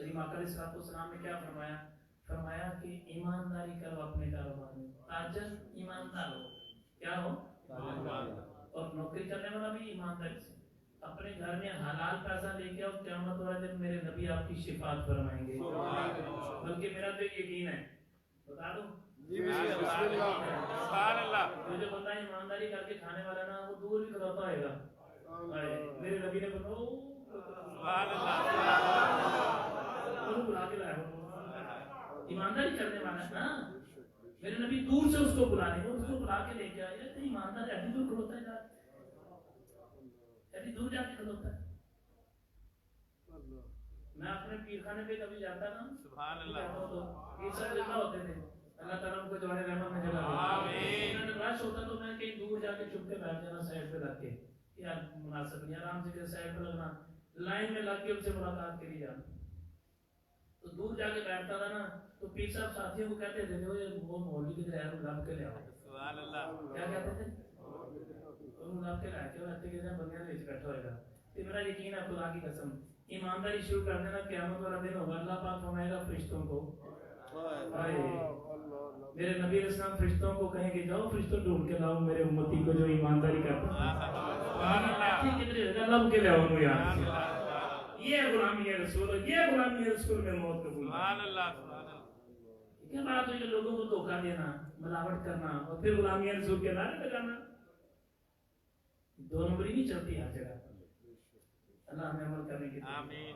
کریم آقا علیہ السلام نے کیا فرمایا؟ فرمایا کہ ایمانداری کرو اپنے کاروبار میں، تاجر ایماندار ہو، کیا ہو؟ اور نوکری کرنے والا بھی ایمانداری سے اپنے گھر میں حلال پیسہ لے کے آؤ، قیامت والے دن میرے نبی آپ کی شفاعت فرمائیں گے۔ بلکہ میرا تو یقین ہے، بتا دوں سبحان اللہ۔ جو بندہ ایمانداری کر کے کھانے والا نا، وہ دور بھی کھلاتا ہوئے گا۔ میرے نبی نے سبحان اللہ۔ بلا کے لایا، ایمانداری کرنے والا ہے نا، میرے نبی دور سے اس کو بلا لیں گے، اس کو بلا کے لے کے آئے تو ایماندار ایڈی دور کھلوتا ہے، ایڈی دور جا کے کھلوتا ہے۔ میں اپنے پیر خانے پہ کبھی جاتا نا، سبحان اللہ۔ تو پیر صاحب زندہ ہوتے تھے، اللہ تعالیٰ ان کو جوان رحمت میں جگہ دے۔ رش ہوتا تو میں کہیں دور جا کے چھپ کے بیٹھ جانا سائڈ پہ لگ کے، یار مناسب نہیں، آرام سے سائڈ پہ لگنا، لائن میں لگ کے ان سے ملاقات کے لیے جانا۔ تو دور جا کے بیٹھتا تھا نا، تو پیر صاحب ساتھیوں کو کہتے تھے وہ مولوی کی طرح لب کے لے آؤ۔ سبحان اللہ۔ کیا کہتے تھے؟ لب کے لے کے ایسے کہتے ہیں بندیاں وچ بیٹھا ہوئے گا۔ تو میرا یقین ہے خدا کی قسم، ایمانداری شروع کر دینا، قیامت والا دن ہوگا، اللہ پاک فرمائے گا فرشتوں کو، میرے نبی علیہ السلام فرشتوں کو کہیں کہ جاؤ فرشتوں ڈھونڈ کے لاؤ میرے امتی کو جو ایمانداری کرتا ہے، کدھر لب کے لے آؤ یار۔ یہ غلامی ہے رسول، یہ غلامی ہے رسول میں موت قبول۔ سبحان اللہ۔ کیا بات ہوئی کہ لوگوں کو دھوکہ دینا، ملاوٹ کرنا اور پھر غلامی رسول کے نعرے لگانا، دو نمبری نہیں چلتی ہر جگہ۔ اللہ ہمیں عمل کرنے کی آمین۔